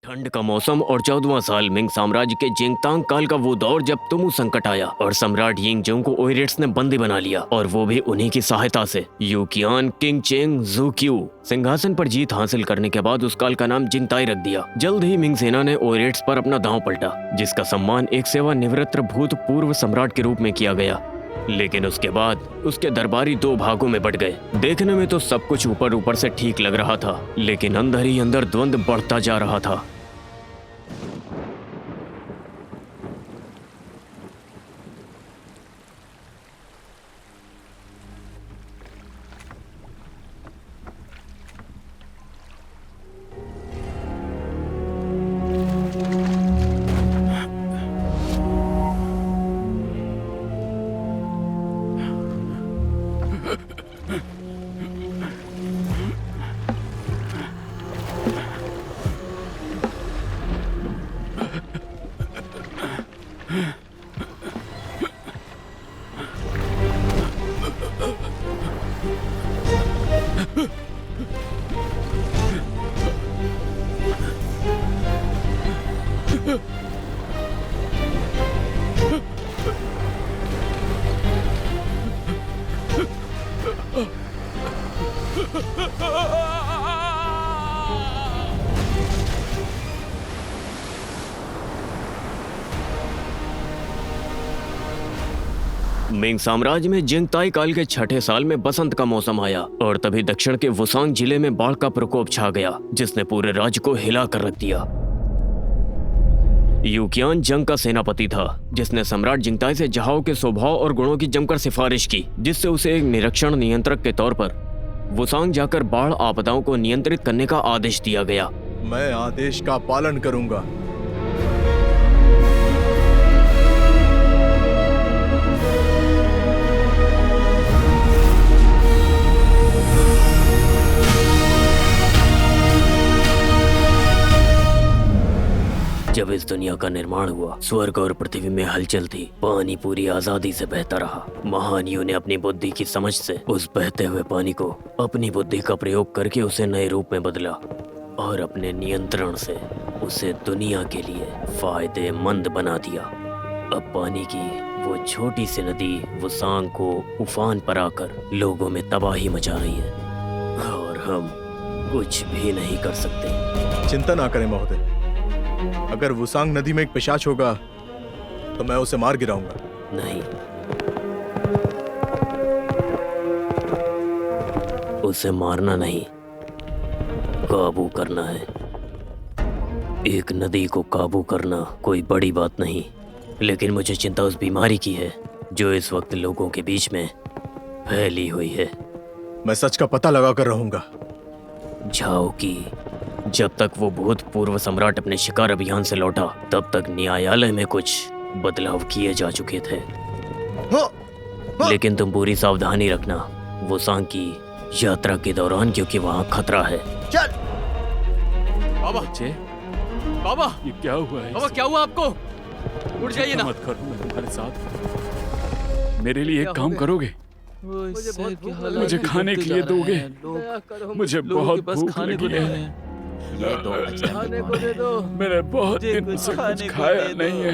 ठंड का मौसम और 14वां साल मिंग साम्राज्य के जिंगतांग काल का वो दौर जब तुमु संकट आया और सम्राट यिंगजोंग को ओयरेट्स ने बंदी बना लिया और वो भी उन्हीं की सहायता से। यूकियान किंग चेंग ज़ुक्यू सिंहासन पर जीत हासिल करने के बाद उस काल का नाम जिंगताई रख दिया। जल्द ही मिंग सेना ने ओयरेट्स पर अपना दांव पलटा, जिसका सम्मान एक सेवानिवृत्त भूतपूर्व सम्राट के रूप में किया गया। लेकिन उसके बाद उसके दरबारी दो भागों में बट गए। देखने में तो सब कुछ ऊपर ऊपर से ठीक लग रहा था, लेकिन अंदर ही अंदर द्वंद्व बढ़ता जा रहा था। मिंग साम्राज्य में जिंगताई काल के छठे साल में बसंत का मौसम आया और तभी दक्षिण के वुसांग जिले में बाढ़ का प्रकोप छा गया, जिसने पूरे राज्य को हिला कर रख दिया। यूकियान जंग का सेनापति था, जिसने सम्राट जिंगताई से जहाओ के स्वभाव और गुणों की जमकर सिफारिश की, जिससे उसे एक निरीक्षण नियंत्रक के तौर पर वुसांग जाकर बाढ़ आपदाओं को नियंत्रित करने का आदेश दिया गया। मैं आदेश का पालन करूंगा। जब इस दुनिया का निर्माण हुआ, स्वर्ग और पृथ्वी में हलचल थी। पानी पूरी आजादी से बहता रहा। महानियों ने अपनी बुद्धि की समझ से उस बहते हुए पानी को अपनी बुद्धि का प्रयोग करके उसे नए रूप में बदला और अपने नियंत्रण से उसे दुनिया के लिए फायदेमंद बना दिया। अब पानी की वो छोटी सी नदी वुसांग को उफान पर आकर लोगों में तबाही मचा रही है और हम कुछ भी नहीं कर सकते। चिंता ना करें महोदय, अगर वुसांग नदी में एक पिशाच होगा तो मैं उसे मार गिराऊंगा। नहीं, उसे मारना नहीं, काबू करना है। एक नदी को काबू करना कोई बड़ी बात नहीं, लेकिन मुझे चिंता उस बीमारी की है जो इस वक्त लोगों के बीच में फैली हुई है। मैं सच का पता लगा कर रहूंगा। झाओ की जब तक वो भूतपूर्व सम्राट अपने शिकार अभियान से लौटा, तब तक न्यायालय में कुछ बदलाव किए जा चुके थे। लेकिन तुम पूरी सावधानी रखना वुसांग की यात्रा के दौरान, क्योंकि वहाँ खतरा है। चल बाबा, बाबा ये क्या हुआ है? बाबा क्या हुआ आपको? उठ जाइए ना। मत करो, मैं तुम्हारे साथ। मेरे लिए एक काम करोगे? मुझे खाने के लिए दोगे? मुझे बहुत भूख लगी है। ये दो खाने को दे दो। मैंने बहुत दिन से कुछ खाया नहीं है।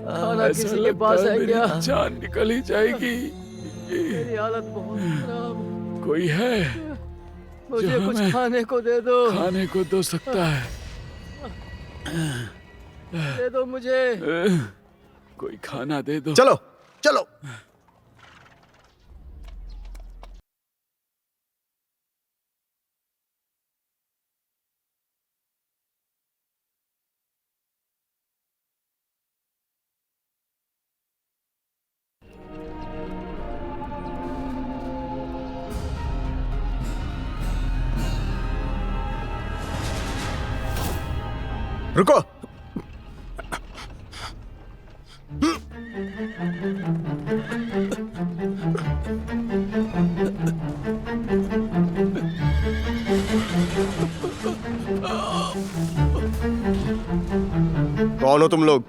खाना किसी के पास है क्या? जान निकल ही जाएगी। मेरी हालत बहुत खराब। कोई है मुझे कुछ खाने को दे दो। खाने को दो सकता है? दे दो मुझे। कोई खाना दे दो। चलो चलो। रुको। कौन हो तुम लोग?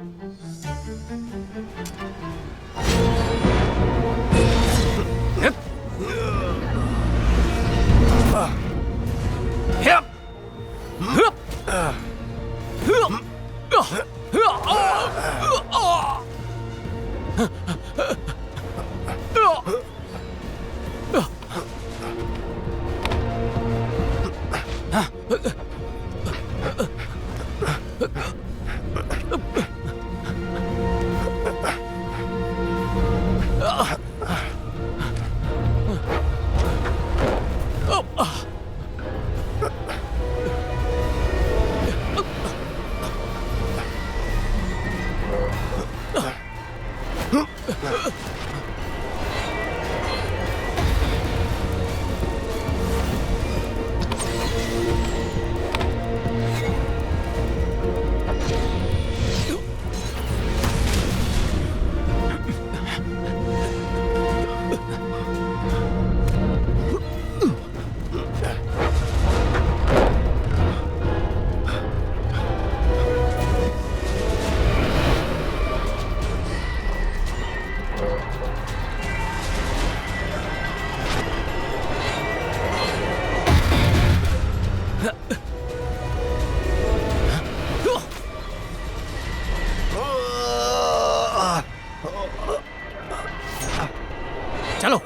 चलो।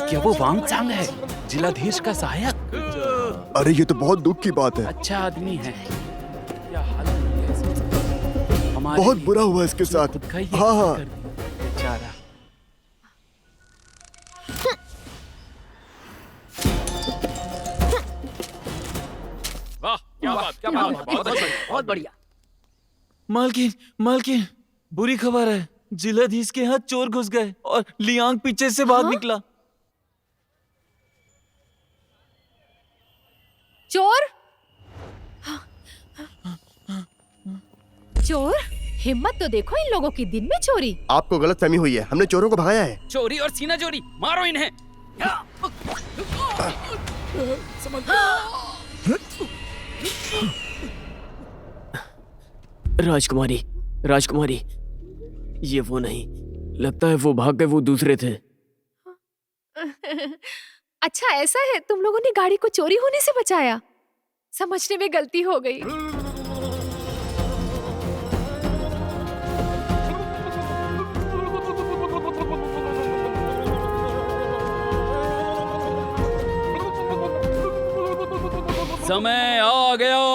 क्या वो वांगचांग है, जिलाधीश का सहायक? अरे ये तो बहुत दुख की बात है। अच्छा आदमी है। क्या हालत हुई है इसकी? हमारे बहुत लिए बुरा हुआ इसके उसने साथ। खुद का ही हाँ, हाँ। कर दिया, बेचारा। वाह, क्या बात, क्या बात, बहुत अच्छा। बहुत बढ़िया। मालकिन, मालकिन, बुरी खबर है। जिलाधीश के यहाँ चोर घुस गए और लियांग पीछे से भाग निकला। चोर? चोर? हिम्मत तो देखो इन लोगों की, दिन में चोरी। आपको गलतफहमी हुई है, हमने चोरों को भगाया है। चोरी और सीना चोरी, मारो इन्हें। राजकुमारी, राजकुमारी, ये वो नहीं, लगता है वो भाग गए, वो दूसरे थे। अच्छा ऐसा है, तुम लोगों ने गाड़ी को चोरी होने से बचाया। समझने में गलती हो गई। समय आ गया।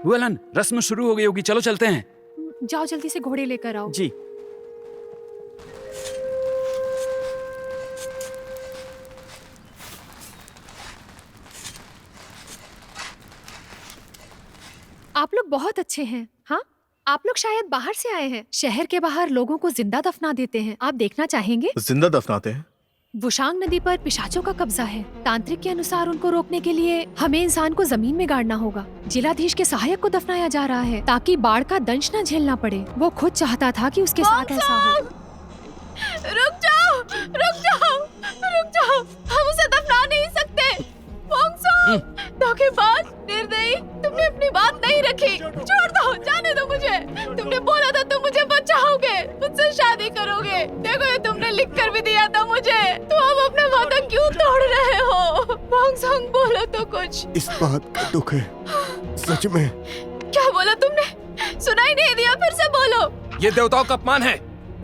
वेलन, रस्म शुरू हो गई होगी, चलो चलते हैं। जाओ जल्दी से घोड़े लेकर आओ। जी। आप लोग बहुत अच्छे हैं। हाँ, आप लोग शायद बाहर से आए हैं। शहर के बाहर लोगों को जिंदा दफना देते हैं। आप देखना चाहेंगे? जिंदा दफनाते हैं? वुशांग नदी पर पिशाचों का कब्जा है। तांत्रिक के अनुसार उनको रोकने के लिए हमें इंसान को जमीन में गाड़ना होगा। जिलाधीश के सहायक को दफनाया जा रहा है ताकि बाढ़ का दंश न झेलना पड़े। वो खुद चाहता था कि उसके साथ ऐसा हो। रुक जाओ, रुक जाओ, रुक जाओ। हम उसे दफना नहीं सकते। धोखेबाज, निर्दयी, तुमने अपनी बात नहीं रखी। छोड़ दो, जाने दो मुझे। तुमने बोला था तुम मुझे बचाओगे, मुझसे शादी करोगे। देखो ये तुमने लिख कर भी दिया था मुझे। तो अब अपना वादा क्यों तोड़ रहे हो? बोंगसोंग, बोलो तो कुछ। इस बात का दुख है, सच में। क्या बोला तुमने? सुनाई नहीं दिया, फिर से बोलो। ये देवताओं का अपमान है,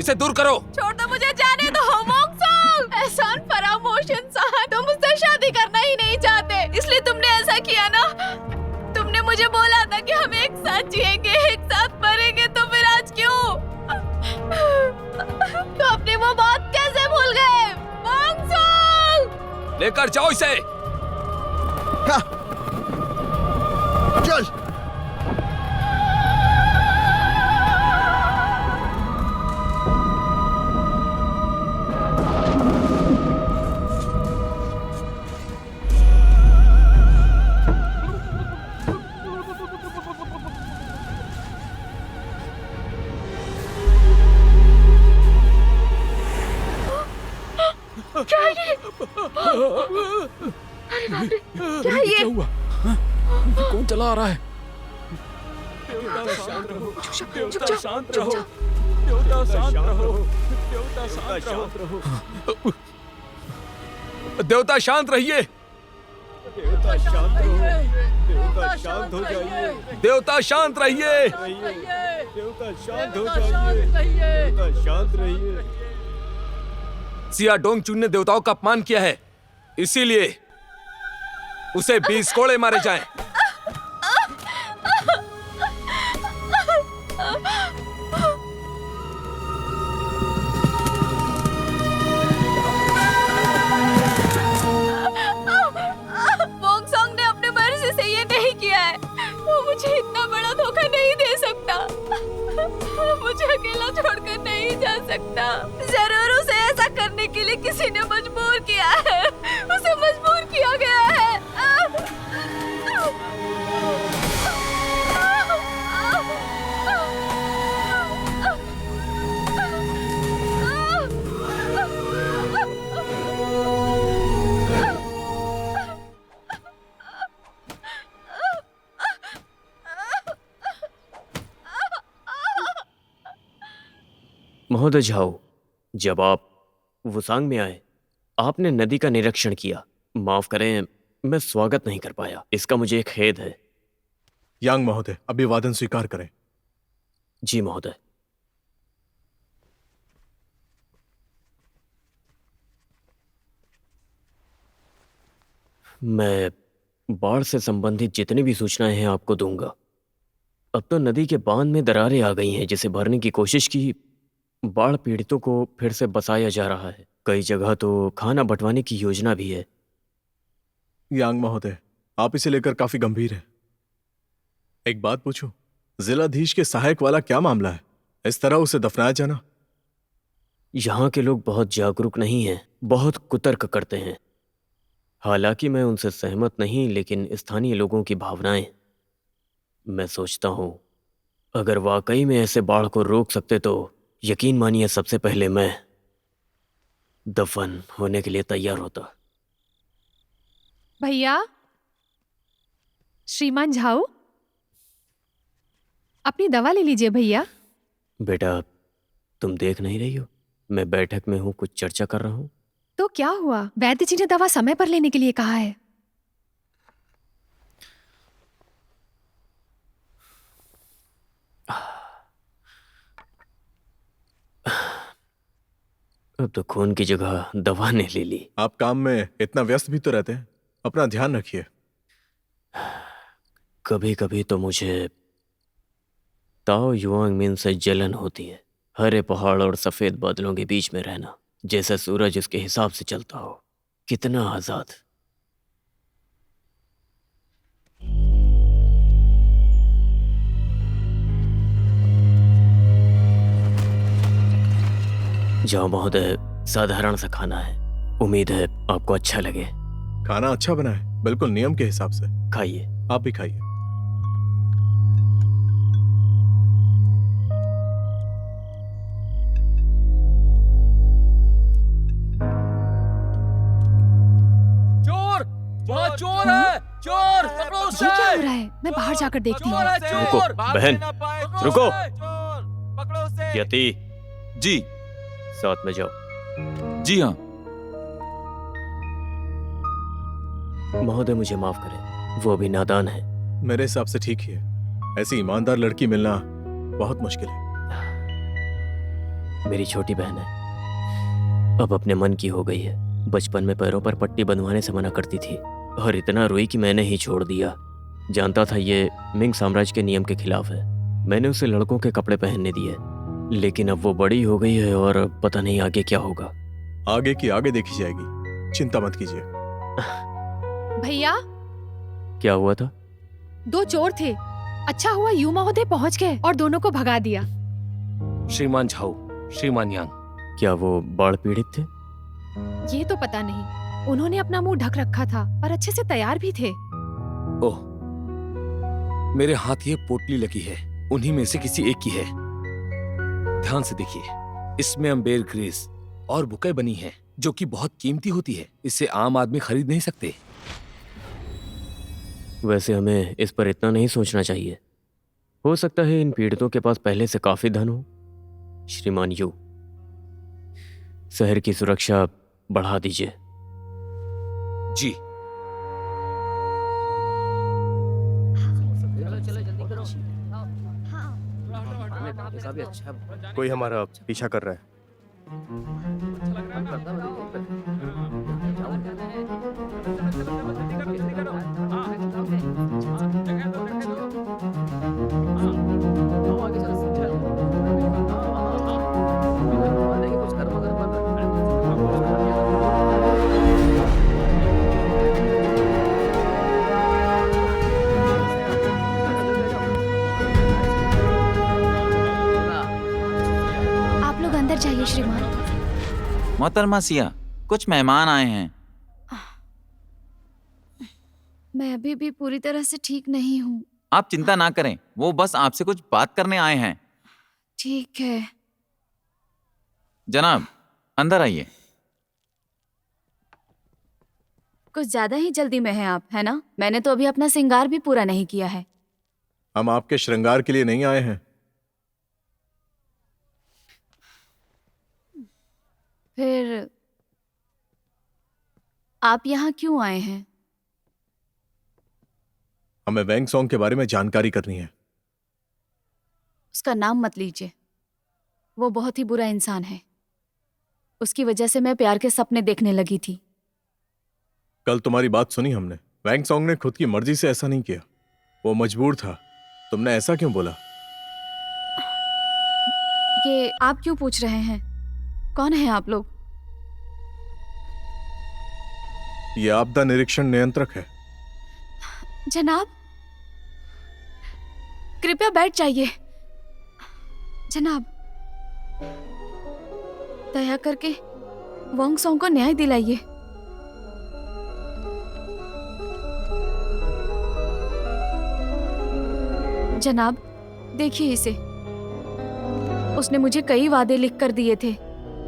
इसे दूर करो। छोड़ दो मुझे, जाने दो। बोंगसोंग, एहसान फरामोश इंसान, तुम मुझसे शादी करना ही नहीं चाहते, इसलिए तुमने ऐसा किया ना। तुमने मुझे बोला था कि हम एक साथ जिएंगे, एक साथ मरेंगे, तो फिर आज क्यों? तो अपनी वो बात कैसे भूल गए? बोंगसोंग! लेकर जाओ इसे। हाँ। चल। क्या है ये? अरे बाप रे, क्या है ये? क्या हुआ? हाँ? ये कौन चला आ रहा है? देवता शांत रहो, चुप जाओ, शांत चुप रहो, जाओ। देवता शांत रहो, देवता शांत रहो, देवता शांत रहिए, देवता शांत रहिए, देवता शांत हो जाइए, देवता शांत रहिए, देवता शांत हो जाइए, देवता शांत रहिए। सिया डोंगचुन ने देवताओं का अपमान किया है, इसीलिए उसे 20 कोड़े मारे जाएं। वोंगसोंग ने अपने मर्जी से ये नहीं किया है। वो मुझे इतना बड़ा धोखा नहीं दे सकता। मुझे अकेला छोड़कर नहीं जा सकता। जरूर उसे ऐसा करने के लिए किसी ने मजबूर किया है। उसे मजबूर किया गया है। महोदय झाओ, जब आप वुसांग में आए, आपने नदी का निरीक्षण किया। माफ करें, मैं स्वागत नहीं कर पाया। इसका मुझे खेद है। यांग महोदय, अभिवादन स्वीकार करें। जी महोदय। मैं बाढ़ से संबंधित जितनी भी सूचनाएं हैं आपको दूंगा। अब तो नदी के बांध में दरारें आ गई हैं, जिसे भरने की कोशिश की। बाढ़ पीड़ितों को फिर से बसाया जा रहा है। कई जगह तो खाना बंटवाने की योजना भी है। यांग महोदय, आप इसे लेकर काफी गंभीर हैं। एक बात पूछूं, जिलाधीश के सहायक वाला क्या मामला है? इस तरह उसे दफनाया जाना? यहाँ के लोग बहुत जागरूक नहीं हैं, बहुत कुतर्क करते हैं। हालांकि मैं उनसे सहमत नहीं, लेकिन स्थानीय लोगों की भावनाएं। मैं सोचता हूं, अगर वाकई में ऐसे बाढ़ को रोक सकते तो यकीन मानिए सबसे पहले मैं दफन होने के लिए तैयार होता। भैया, श्रीमान झाऊ, अपनी दवा ले लीजिए भैया। बेटा, तुम देख नहीं रही हो मैं बैठक में हूं, कुछ चर्चा कर रहा हूं। तो क्या हुआ? वैद्य जी ने दवा समय पर लेने के लिए कहा है। अब तो खून की जगह दवा ने ले ली। आप काम में इतना व्यस्त भी तो रहते हैं, अपना ध्यान रखिए। कभी कभी तो मुझे ताओ युआंग मिन से जलन होती है। हरे पहाड़ और सफेद बादलों के बीच में रहना, जैसा सूरज उसके हिसाब से चलता हो। कितना आजाद। जाओ महोदय, साधारण सा खाना है, उम्मीद है आपको अच्छा लगे। खाना अच्छा बना है, बिल्कुल नियम के हिसाब से। खाइए। आप भी खाइए। चोर! वहाँ चोर है! चोर! पकड़ो ये उसे! क्या हो रहा है? मैं बाहर जाकर देखती चोर हूँ। है, चोर! रुको, भागने बहन, ना पाए, चोर रुको। है, चोर! पकड़ो उसे! यति, जी साथ में जाओ। जी हाँ। महोदय मुझे माफ करें, वो अभी नादान है। मेरे हिसाब से ठीक ही है। ऐसी ईमानदार लड़की मिलना बहुत मुश्किल है। मेरी छोटी बहन है, अब अपने मन की हो गई है। बचपन में पैरों पर पट्टी बंधवाने से मना करती थी और इतना रोई कि मैंने ही छोड़ दिया। जानता था ये मिंग साम्राज्य के नियम के खिलाफ है। मैंने उसे लड़कों के कपड़े पहनने दिए, लेकिन अब वो बड़ी हो गई है और पता नहीं आगे क्या होगा। आगे की आगे देखी जाएगी, चिंता मत कीजिए। भैया, क्या हुआ था? 2 चोर थे। अच्छा हुआ यू महोदय पहुंच गए और दोनों को भगा दिया। श्रीमान झाऊ, श्रीमान यांग, क्या वो बाढ़ पीड़ित थे? ये तो पता नहीं। उन्होंने अपना मुंह ढक रखा था और अच्छे से तैयार भी थे। ओह, मेरे हाथ ये पोटली लगी है, उन्हीं में से किसी एक की है। ध्यान से देखिए, इसमें अम्बेर ग्रेस और बुकें बनी हैं। जो कि बहुत कीमती होती है। इसे आम आदमी खरीद नहीं सकते। वैसे हमें इस पर इतना नहीं सोचना चाहिए। हो सकता है इन पीड़ितों के पास पहले से काफी धन हो। श्रीमान यू, शहर की सुरक्षा बढ़ा दीजिए। जी। कोई हमारा पीछा कर रहा है। आप लोग अंदर जाइए श्रीमान। मोहतरमा सिया, कुछ मेहमान आए हैं। मैं अभी भी पूरी तरह से ठीक नहीं हूँ। आप चिंता ना करें, वो बस आपसे कुछ बात करने आए हैं। ठीक है। जनाब, अंदर आइए। कुछ ज्यादा ही जल्दी में हैं आप, है ना? मैंने तो अभी अपना श्रृंगार भी पूरा नहीं किया है। हम आपके श्रृंगार के लिए नहीं आए हैं। फिर आप यहाँ क्यों आए हैं? हमें वैंग सॉन्ग के बारे में जानकारी करनी है। उसका नाम मत लीजिए। वो बहुत ही बुरा इंसान है। उसकी वजह से मैं प्यार के सपने देखने लगी थी। कल तुम्हारी बात सुनी हमने। वैंग सॉन्ग ने खुद की मर्जी से ऐसा नहीं किया, वो मजबूर था। तुमने ऐसा क्यों बोला? ये आप क्यों पूछ रहे हैं? कौन है आप लोग? ये आपदा निरीक्षण नियंत्रक है। जनाब, कृपया बैठ जाइए। जनाब, दया करके वोंग सॉन्ग को न्याय दिलाइए। जनाब, देखिए इसे। उसने मुझे कई वादे लिख कर दिए थे।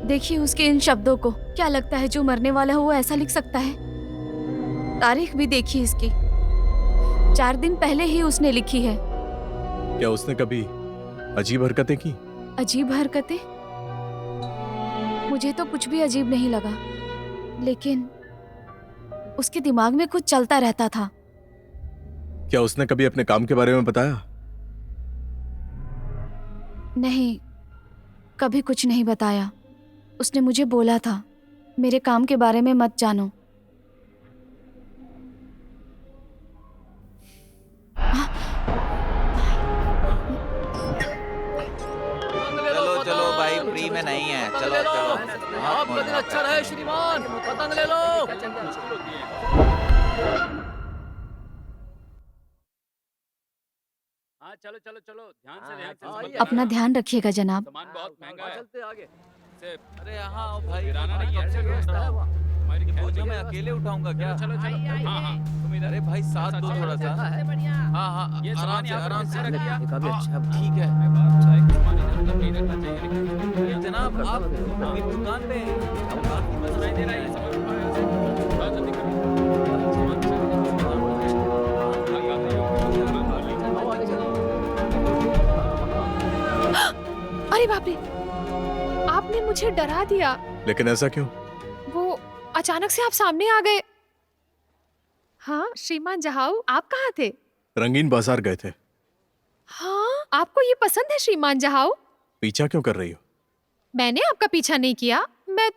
देखिए उसके इन शब्दों को। क्या लगता है जो मरने वाला हो वो ऐसा लिख सकता है? तारीख भी देखिए इसकी। 4 दिन पहले ही उसने लिखी है। क्या उसने कभी अजीब हरकतें की? अजीब हरकतें? मुझे तो कुछ भी अजीब नहीं लगा, लेकिन उसके दिमाग में कुछ चलता रहता था। क्या उसने कभी अपने काम के बारे में बताया? नहीं, कभी कुछ नहीं बताया। उसने मुझे बोला था, मेरे काम के बारे में मत जानो। चलो चलो भाई, फ्री में नहीं है। चलो चलो, आपका दिन अच्छा रहे श्रीमान। पतंग ले लो। चलो चलो चलो, ध्यान से अपना ध्यान रखिएगा जनाब। सामान बहुत महंगा है। चलते आगे। अरे यहाँ आओ भाई, किराना नहीं है, हमारी ये बोझ मैं अकेले उठाऊंगा क्या? चलो चलो। हाँ हाँ, तुम इधर। अरे भाई साथ दो थोड़ा सा। हाँ हाँ, ये आराम सामान से यहाँ पर आराम से। कैसे रख दिया? ठीक है। मैं बात अच्छा है कि सामान इधर उधर नहीं रखना चाहिए, लेकिन जनाब, आप अभी दुकान पे सुनाई दे रहा है ये सामान। बहुत जल्दी करो। अरे बाप रे, आपने मुझे डरा दिया। लेकिन ऐसा क्यों? वो अचानक से आप सामने आ गए। हाँ श्रीमान जहाऊ, आप कहाँ थे? रंगीन बाजार गए थे। हाँ, आपको ये पसंद है श्रीमान जहाऊ? पीछा क्यों कर रही हो? मैंने आपका पीछा नहीं किया। मैं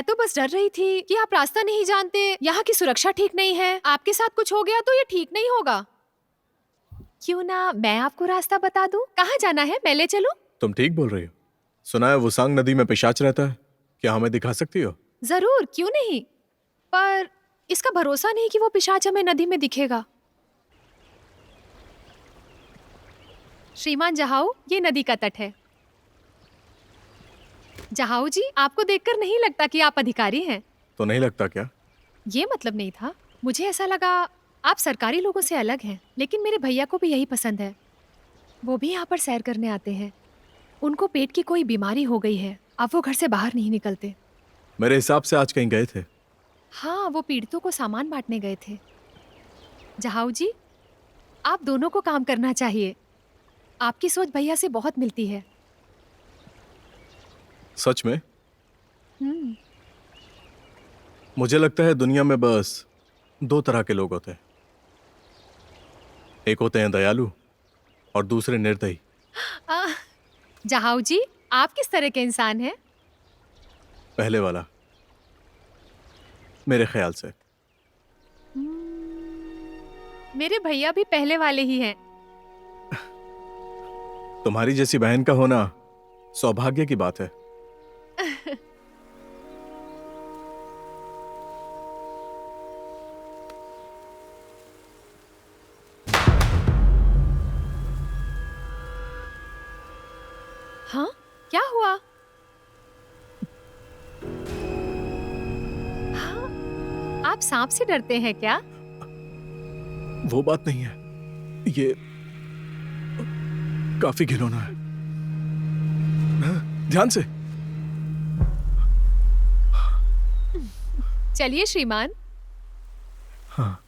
तो बस डर रही थी कि आप रास्ता नहीं जानते, यहाँ की सुरक्षा ठीक नहीं है। आपके साथ कुछ हो गया तो ये ठीक नहीं होगा। क्यों ना मैं आपको रास्ता बता दूं? कहाँ जाना है, मैं ले चलूं? तुम ठीक बोल रही हो। सुना है वुसांग नदी में पिशाच रहता है। क्या हमें दिखा सकती हो? जरूर, क्यों नहीं, पर इसका भरोसा नहीं कि वो पिशाच हमें नदी में दिखेगा। श्रीमान जहाऊ, ये नदी का तट है। जहाऊ जी, आपको देखकर नहीं लगता कि आप अधिकारी हैं। तो नहीं लगता क्या? ये मतलब नहीं था। मुझे ऐसा लगा आप सरकारी लोगों से अलग हैं, लेकिन मेरे भैया को भी यही पसंद है। वो भी यहाँ पर सैर करने आते हैं। उनको पेट की कोई बीमारी हो गई है, अब वो घर से बाहर नहीं निकलते। मेरे हिसाब से आज कहीं गए थे। हाँ, वो पीड़ितों को सामान बांटने गए थे। जहाऊ जी, आप दोनों को काम करना चाहिए। आपकी सोच भैया से बहुत मिलती है। सच में? हम्म। मुझे लगता है दुनिया में बस 2 तरह के लोग होते हैं। एक होते हैं दयालु और दूसरे निर्दयी। जहाऊ जी, आप किस तरह के इंसान हैं? पहले वाला, मेरे ख्याल से। मेरे भैया भी पहले वाले ही हैं। तुम्हारी जैसी बहन का होना सौभाग्य की बात है। हाँ, क्या हुआ? हाँ, आप सांप से डरते हैं क्या? वो बात नहीं है, ये काफी घिनौना है। ध्यान से। चलिए श्रीमान। हाँ।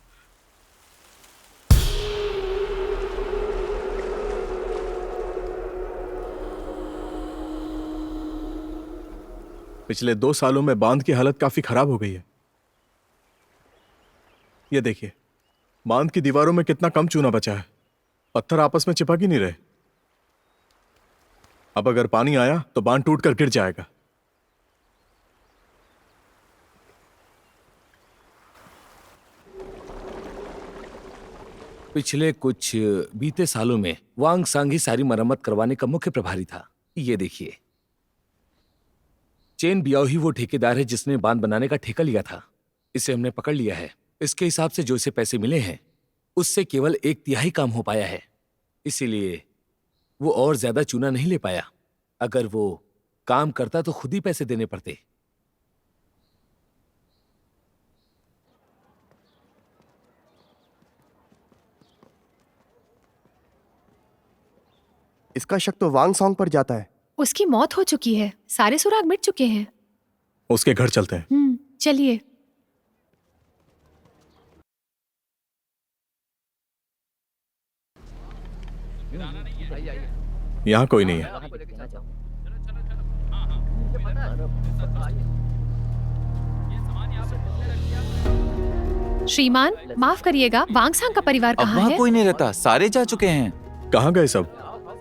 पिछले 2 सालों में बांध की हालत काफी खराब हो गई है। ये देखिए, बांध की दीवारों में कितना कम चूना बचा है। पत्थर आपस में चिपक ही नहीं रहे। अब अगर पानी आया तो बांध टूटकर गिर जाएगा। पिछले कुछ बीते सालों में वांग सांग ही सारी मरम्मत करवाने का मुख्य प्रभारी था। ये देखिए, चेन बियाओ ही वो ठेकेदार है जिसने बांध बनाने का ठेका लिया था। इसे हमने पकड़ लिया है। इसके हिसाब से जो इसे पैसे मिले हैं उससे केवल 1/3 काम हो पाया है। इसीलिए वो और ज्यादा चूना नहीं ले पाया। अगर वो काम करता तो खुद ही पैसे देने पड़ते। इसका शक तो वांग सॉन्ग पर जाता है। उसकी मौत हो चुकी है, सारे सुराग मिट चुके हैं। उसके घर चलते हैं। चलिए। यहां कोई नहीं है। श्रीमान, माफ करिएगा, वांगसांग का परिवार अब कहाँ वहाँ है? कोई नहीं रहता, सारे जा चुके हैं। कहाँ गए सब?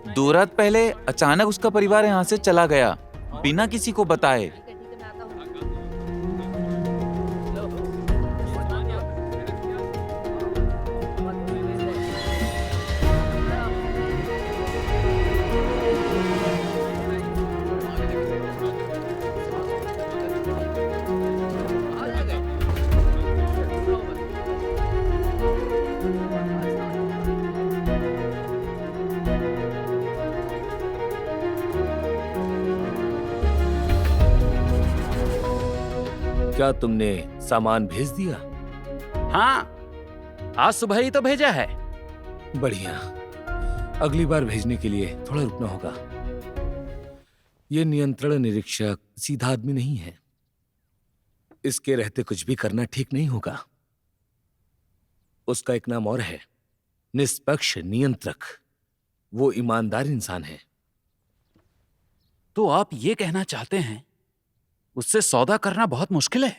2 रात पहले अचानक उसका परिवार यहाँ से चला गया, बिना किसी को बताए। क्या तुमने सामान भेज दिया? हाँ, आज सुबह ही तो भेजा है। बढ़िया। अगली बार भेजने के लिए थोड़ा रुकना होगा। ये नियंत्रण निरीक्षक सीधा आदमी नहीं है। इसके रहते कुछ भी करना ठीक नहीं होगा। उसका एक नाम और है, निष्पक्ष नियंत्रक। वो ईमानदार इंसान है। तो आप ये कहना चाहते हैं उससे सौदा करना बहुत मुश्किल है?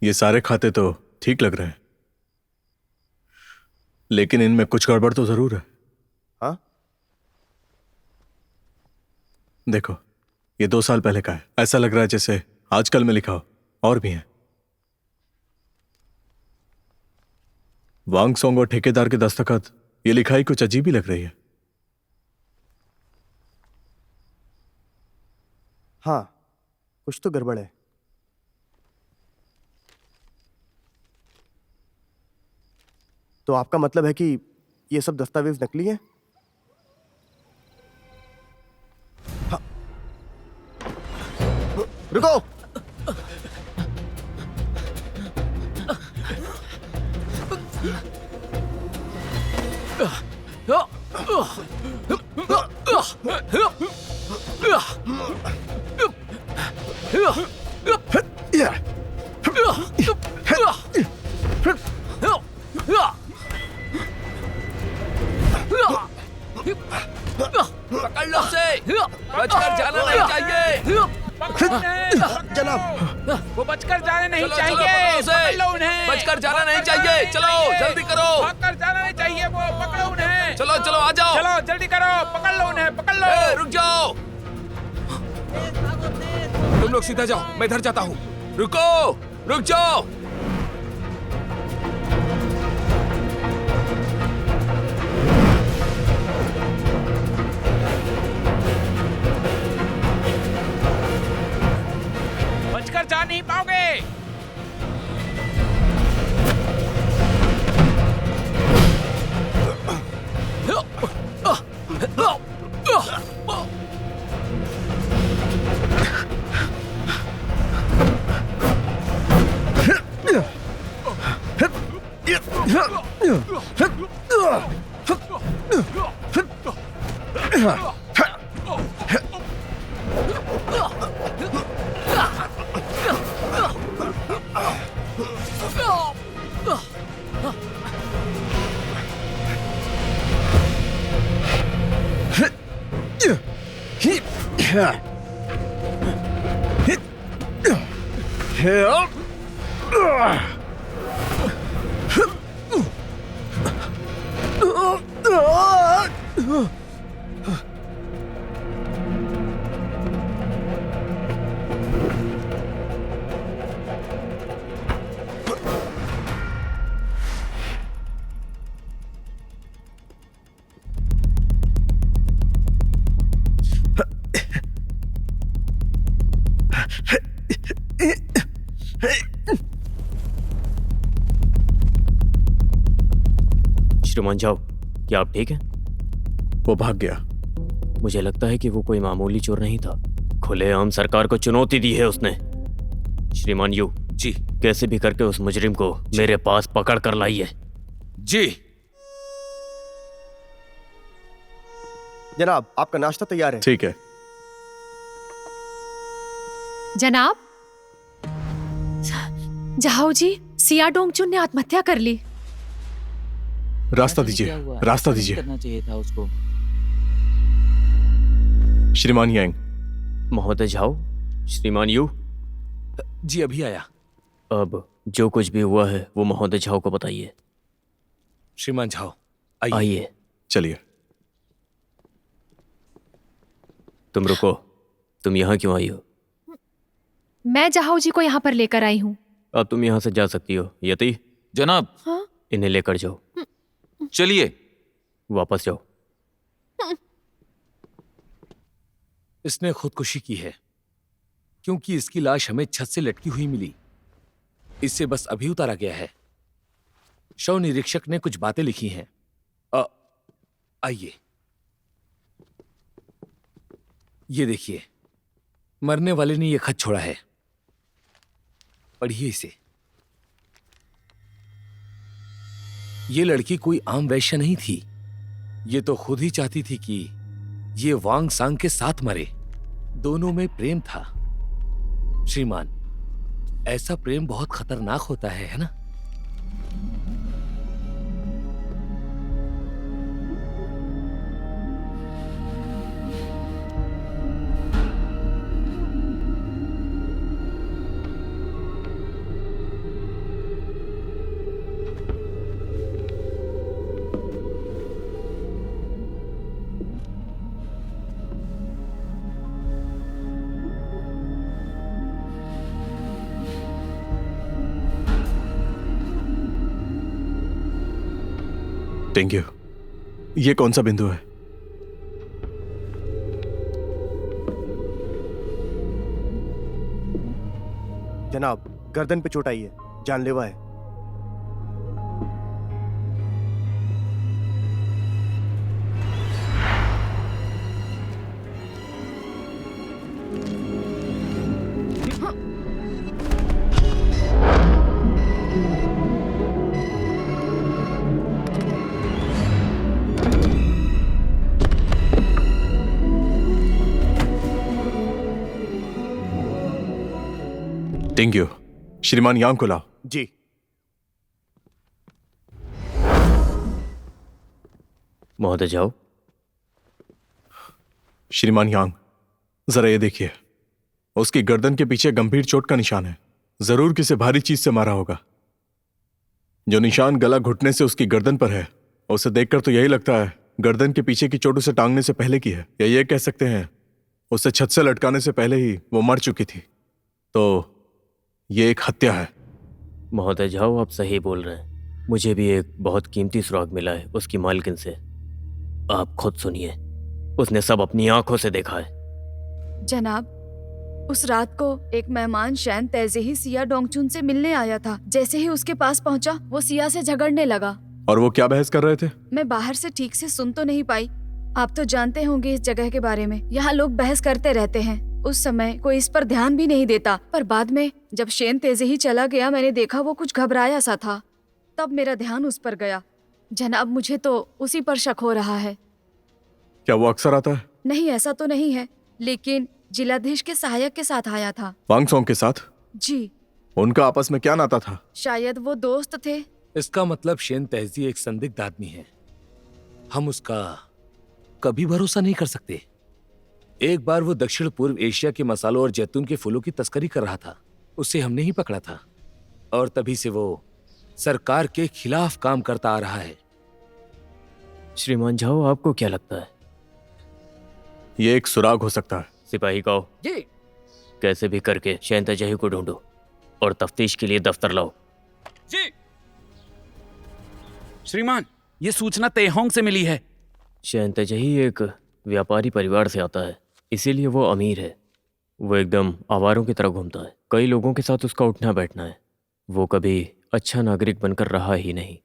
ये सारे खाते तो ठीक लग रहे हैं, लेकिन इनमें कुछ गड़बड़ तो जरूर है। हाँ? देखो, ये 2 साल पहले का है। ऐसा लग रहा है जैसे आजकल में लिखा हो। और भी है। वांग सोंग और ठेकेदार के दस्तखत, ये लिखाई कुछ अजीब ही लग रही है। हाँ, कुछ तो गड़बड़ है। तो आपका मतलब है कि ये सब दस्तावेज नकली हैं? हाँ। रुको! पकड़ लो उसे, बचकर जाना नहीं चाहिए। जनाब, वो बचकर जाने नहीं चलो, चाहिए। चलो, पकड़ लो उन्हें। बचकर जाना नहीं चाहिए। चलो जल्दी करो। भागकर जाना नहीं चाहिए। वो पकड़ो उन्हें। चलो चलो आ जाओ। चलो जल्दी करो। पकड़ लो उन्हें। पकड़ लो। रुक जाओ। तुम लोग सीधा जाओ, मैं इधर जाता हूँ। रुको, रुक जाओ। बचकर जा नहीं पाओगे। श्रीमान जाओ, क्या आप ठीक हैं? वो भाग गया। मुझे लगता है कि वो कोई मामूली चोर नहीं था। खुलेआम सरकार को चुनौती दी है उसने। श्रीमान यू जी, कैसे भी करके उस मुजरिम को मेरे पास पकड़ कर लाइए। जी। जनाब, आपका नाश्ता तैयार है। ठीक है। जनाब, जाओ जी, सिया डोंगचुन ने आत्महत्या कर ली। रास्ता दीजिए, रास्ता दीजिए। करना चाहिए था उसको। श्रीमान यांग। महोदय झाओ, श्रीमान यू। जी अभी आया। अब जो कुछ भी हुआ है वो महोदय झाओ को बताइए। श्रीमान झाओ आइए। आइए। चलिए। तुम रुको, तुम यहाँ क्यों आई हो? मैं जाओ जी को यहाँ पर लेकर आई हूँ। अब तुम यहाँ से जा सकती हो। यति, जनाब, हाँ? इन्हें लेकर जाओ। चलिए। वापस जाओ। इसने खुदकुशी की है क्योंकि इसकी लाश हमें छत से लटकी हुई मिली। इसे बस अभी उतारा गया है। शव निरीक्षक ने कुछ बातें लिखी हैं। आइए, ये देखिए, मरने वाले ने यह खत छोड़ा है। पढ़िए इसे। ये लड़की कोई आम वैश्य नहीं थी। ये तो खुद ही चाहती थी कि ये वांग सांग के साथ मरे। दोनों में प्रेम था। श्रीमान, ऐसा प्रेम बहुत खतरनाक होता है ना? टेंग्यू, ये कौन सा बिंदु है? जनाब, गर्दन पे चोट आई है, जानलेवा है। डिंग्यू, श्रीमान यांग को लाओ। जी। महोदय जाओ। श्रीमान यांग, जरा ये देखिए, उसकी गर्दन के पीछे गंभीर चोट का निशान है। जरूर किसी भारी चीज से मारा होगा। जो निशान गला घुटने से उसकी गर्दन पर है, उसे देखकर तो यही लगता है गर्दन के पीछे की चोट उसे टांगने से पहले की है, या ये कह सकते हैं उसे छत से लटकाने से पहले ही वो मर चुकी थी। तो ये एक हत्या है। महोदय जाओ, आप सही बोल रहे हैं। मुझे भी एक बहुत कीमती सुराग मिला है उसकी मालकिन से। आप खुद सुनिए, उसने सब अपनी आंखों से देखा है। जनाब, उस रात को एक मेहमान शैन तेज़ेही सिया डोंगचुन से मिलने आया था। जैसे ही उसके पास पहुंचा, वो सिया से झगड़ने लगा। और वो क्या बहस कर रहे थे? मैं बाहर से ठीक से सुन तो नहीं पाई। आप तो जानते होंगे इस जगह के बारे में, यहाँ लोग बहस करते रहते हैं। उस समय कोई इस पर ध्यान भी नहीं देता, पर बाद में जब शेन तेज़ेही चला गया, मैंने देखा वो कुछ घबराया सा था। तब मेरा ध्यान उस पर गया। जनाब, मुझे तो उसी पर शक हो रहा है। क्या वो अक्सर आता है? नहीं, ऐसा तो नहीं है, लेकिन जिलाधीश के सहायक के साथ आया था। वांग सोंग के साथ? जी। उनका आपस में क्या नाता था? शायद वो दोस्त थे। इसका मतलब शेन तेजी एक संदिग्ध आदमी है। हम उसका कभी भरोसा नहीं कर सकते। एक बार वो दक्षिण पूर्व एशिया के मसालों और जैतून के फूलों की तस्करी कर रहा था। उसे हमने ही पकड़ा था, और तभी से वो सरकार के खिलाफ काम करता आ रहा है। श्रीमान जाओ, आपको क्या लगता है? ये एक सुराग हो सकता है। सिपाही कहो, जी। कैसे भी करके शैन तेज़ेही को ढूंढो और तफ्तीश के लिए दफ्तर लाओ। जी। श्रीमान, ये सूचना तेहोंग से मिली है। शैन तेज़ेही एक व्यापारी परिवार से आता है, इसीलिए वो अमीर है। वो एकदम आवारों की तरह घूमता है। कई लोगों के साथ उसका उठना बैठना है। वो कभी अच्छा नागरिक बनकर रहा ही नहीं।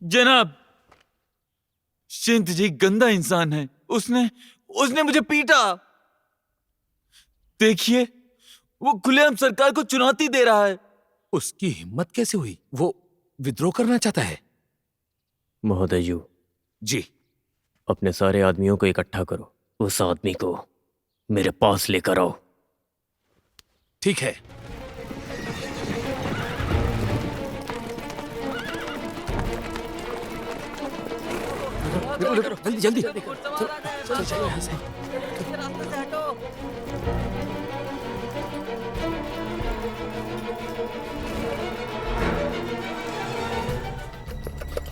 जनाब, शेन तेज़ेही गंदा इंसान है। उसने मुझे पीटा। देखिए, वो खुलेआम सरकार को चुनौती दे रहा है। उसकी हिम्मत कैसे हुई? वो विद्रोह करना चाहता है। महोदय जी। अपने सारे आदमियों को इकट्ठा करो, उस आदमी को मेरे पास लेकर आओ। ठीक है। जल्दी जल्दी चलो यहाँ से।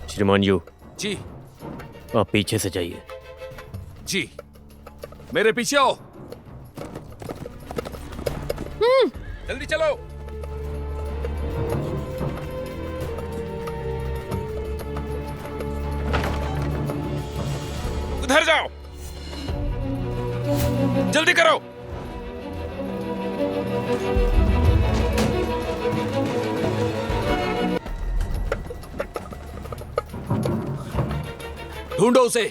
श्रीमान यू जी। आप पीछे से जाइए। जी, मेरे पीछे आओ। जल्दी चलो। उधर जाओ, जल्दी करो। ढूंढो उसे।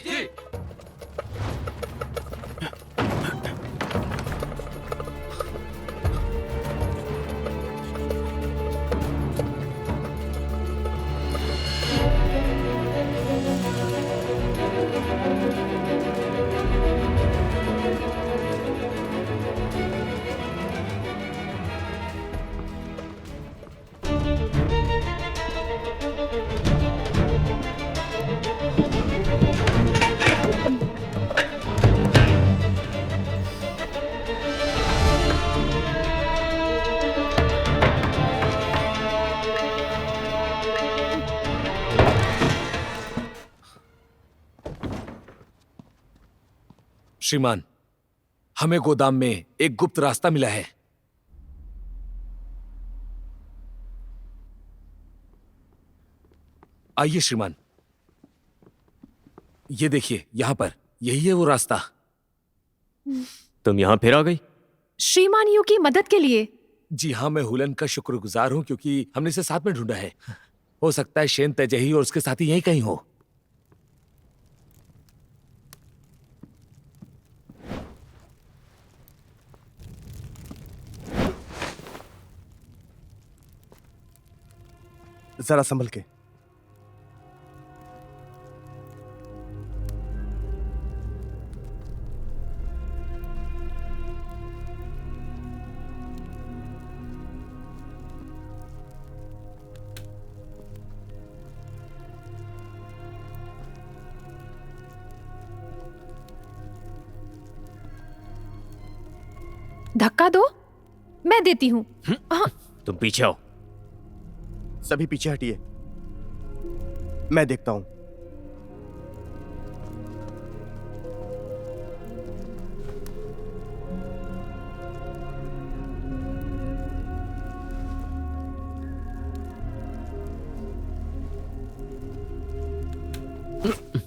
श्रीमान, हमें गोदाम में एक गुप्त रास्ता मिला है। आइए श्रीमान, ये देखिए, यहां पर यही है वो रास्ता। तुम यहाँ फिर आ गई? श्रीमान यू की मदद के लिए। जी हाँ, मैं हुलन का शुक्रगुजार हूं, क्योंकि हमने इसे साथ में ढूंढा है। हो सकता है शेन तेज़ेही और उसके साथी यहीं कहीं हो। जरा संभल के। धक्का दो, मैं देती हूँ। हाँ, तुम पीछे आओ। सभी पीछे हटिए, मैं देखता हूं।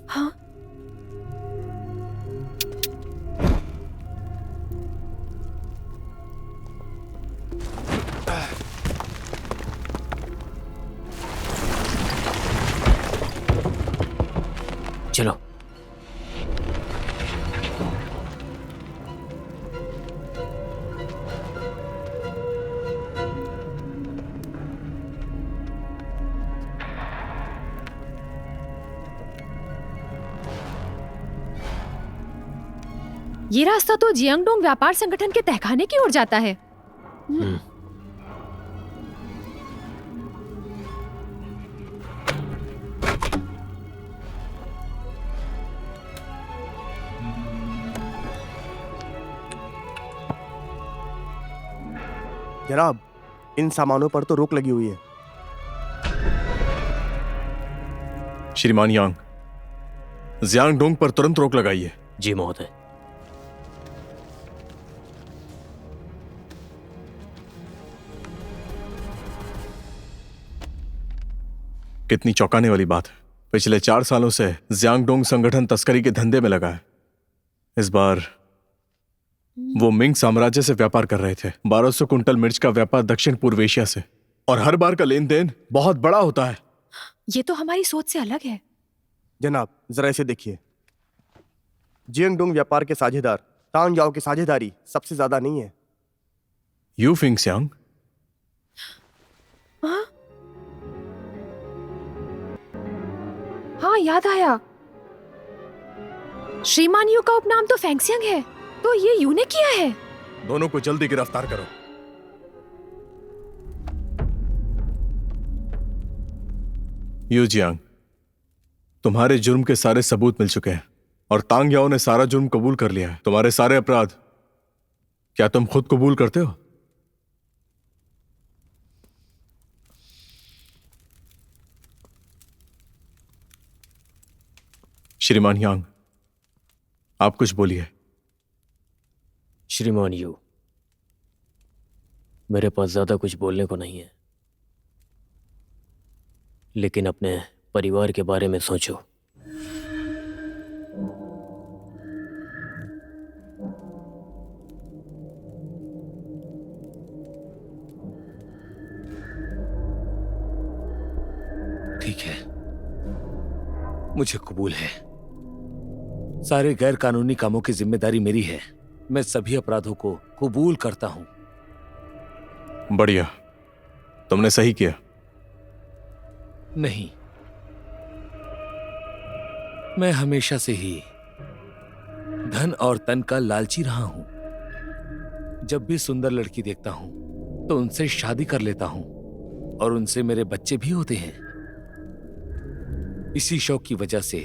हाँ, चलो। ये रास्ता तो जियांगडोंग व्यापार संगठन के तहखाने की ओर जाता है। जनाब, इन सामानों पर तो रोक लगी हुई है। श्रीमान यांग, जियांगडोंग पर तुरंत रोक लगाइए। जी महोदय। कितनी चौंकाने वाली बात है। पिछले 4 सालों से जियांगडोंग संगठन तस्करी के धंधे में लगा है। इस बार वो मिंग साम्राज्य से व्यापार कर रहे थे। 1200 कुंटल मिर्च का व्यापार दक्षिण पूर्व एशिया से, और हर बार का लेन देन बहुत बड़ा होता है। ये तो हमारी सोच से अलग है। जनाब, जरा इसे देखिए। जियांगडोंग व्यापार के साझेदार तांग याओ की साझेदारी सबसे ज्यादा नहीं है। यू फिंगस्यांग, हाँ, याद आया। श्रीमान यू का उपनाम तो फेंगसियांग है, तो ये यू ने किया है। दोनों को जल्दी गिरफ्तार करो। यू जियांग, तुम्हारे जुर्म के सारे सबूत मिल चुके हैं और तांग याओ ने सारा जुर्म कबूल कर लिया है। तुम्हारे सारे अपराध क्या तुम खुद कबूल करते हो? श्रीमान यांग, आप कुछ बोलिए। श्रीमान यू, मेरे पास ज्यादा कुछ बोलने को नहीं है, लेकिन अपने परिवार के बारे में सोचो। ठीक है, मुझे कबूल है। सारे गैर कानूनी कामों की जिम्मेदारी मेरी है। मैं सभी अपराधों को कबूल करता हूं। बढ़िया, तुमने सही किया। नहीं, मैं हमेशा से ही धन और तन का लालची रहा हूं। जब भी सुंदर लड़की देखता हूं तो उनसे शादी कर लेता हूं और उनसे मेरे बच्चे भी होते हैं। इसी शौक की वजह से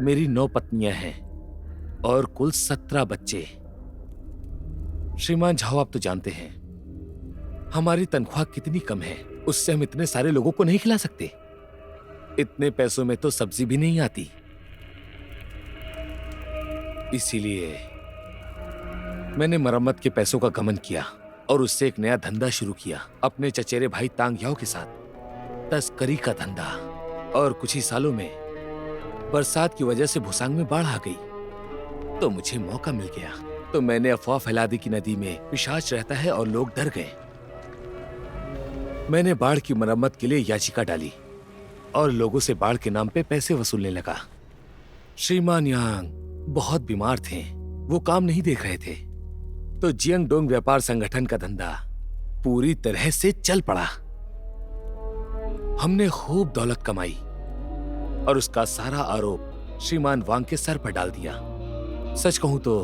मेरी 9 पत्नियां हैं और कुल 17 बच्चे। श्रीमान झाओ, आप तो जानते हैं हमारी तनख्वाह कितनी कम है। उससे हम इतने सारे लोगों को नहीं खिला सकते। इतने पैसों में तो सब्जी भी नहीं आती। इसीलिए मैंने मरम्मत के पैसों का गमन किया और उससे एक नया धंधा शुरू किया अपने चचेरे भाई तांग याओ के साथ, तस्करी का धंधा। और कुछ ही सालों में बरसात की वजह से भुसांग में बाढ़ आ गई तो मुझे मौका मिल गया। तो मैंने अफवाह फैला दी कि नदी में पिशाच रहता है और लोग डर गए। मैंने बाढ़ की मरम्मत के लिए याचिका डाली और लोगों से बाढ़ के नाम पे पैसे वसूलने लगा। श्रीमान यांग बहुत बीमार थे, वो काम नहीं देख रहे थे, तो जियांगडोंग व्यापार संगठन का धंधा पूरी तरह से चल पड़ा। हमने खूब दौलत कमाई और उसका सारा आरोप श्रीमान वांग के सर पर डाल दिया। सच कहूं तो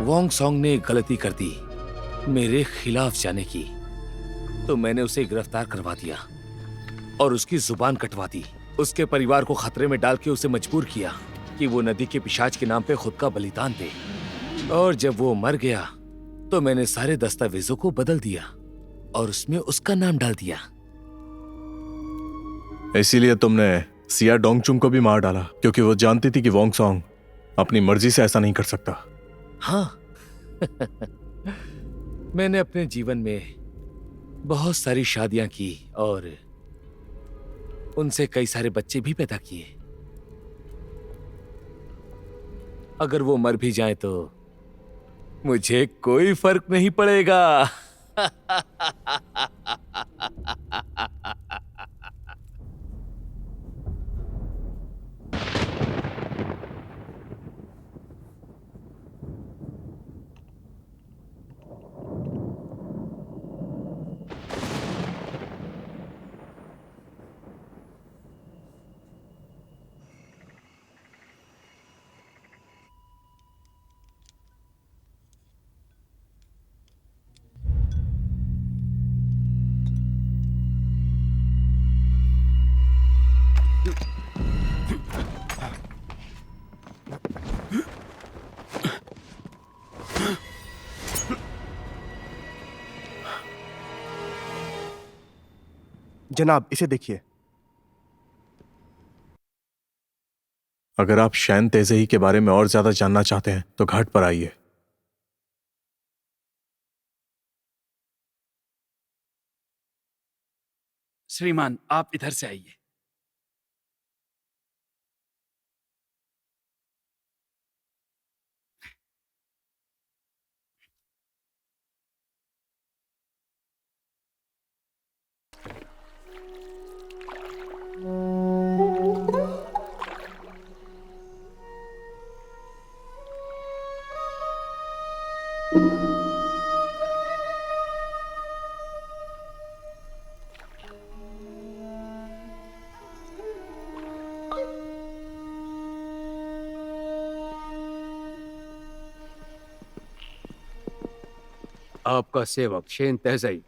वांग सॉन्ग ने गलती कर दी मेरे खिलाफ जाने की, तो मैंने उसे गिरफ्तार करवा दिया और उसकी जुबान कटवा दी। उसके परिवार को खतरे में डाल के उसे मजबूर किया कि वो नदी के पिशाच के नाम पे खुद का बलिदान दे। और जब वो मर गया तो मैंने सारे दस्तावेजों को बदल दिया और उसमें उसका नाम डाल दिया। इसीलिए तुमने सिया डोंगचुंग को भी मार डाला, क्योंकि वो जानती थी कि वोंग सॉन्ग अपनी मर्जी से ऐसा नहीं कर सकता। हाँ। मैंने अपने जीवन में बहुत सारी शादियां की और उनसे कई सारे बच्चे भी पैदा किए। अगर वो मर भी जाए तो मुझे कोई फर्क नहीं पड़ेगा। जनाब, इसे देखिए। अगर आप शैन तेजई के बारे में और ज्यादा जानना चाहते हैं तो घाट पर आइए। श्रीमान, आप इधर से आइए। आपका सेवक शेन तेजई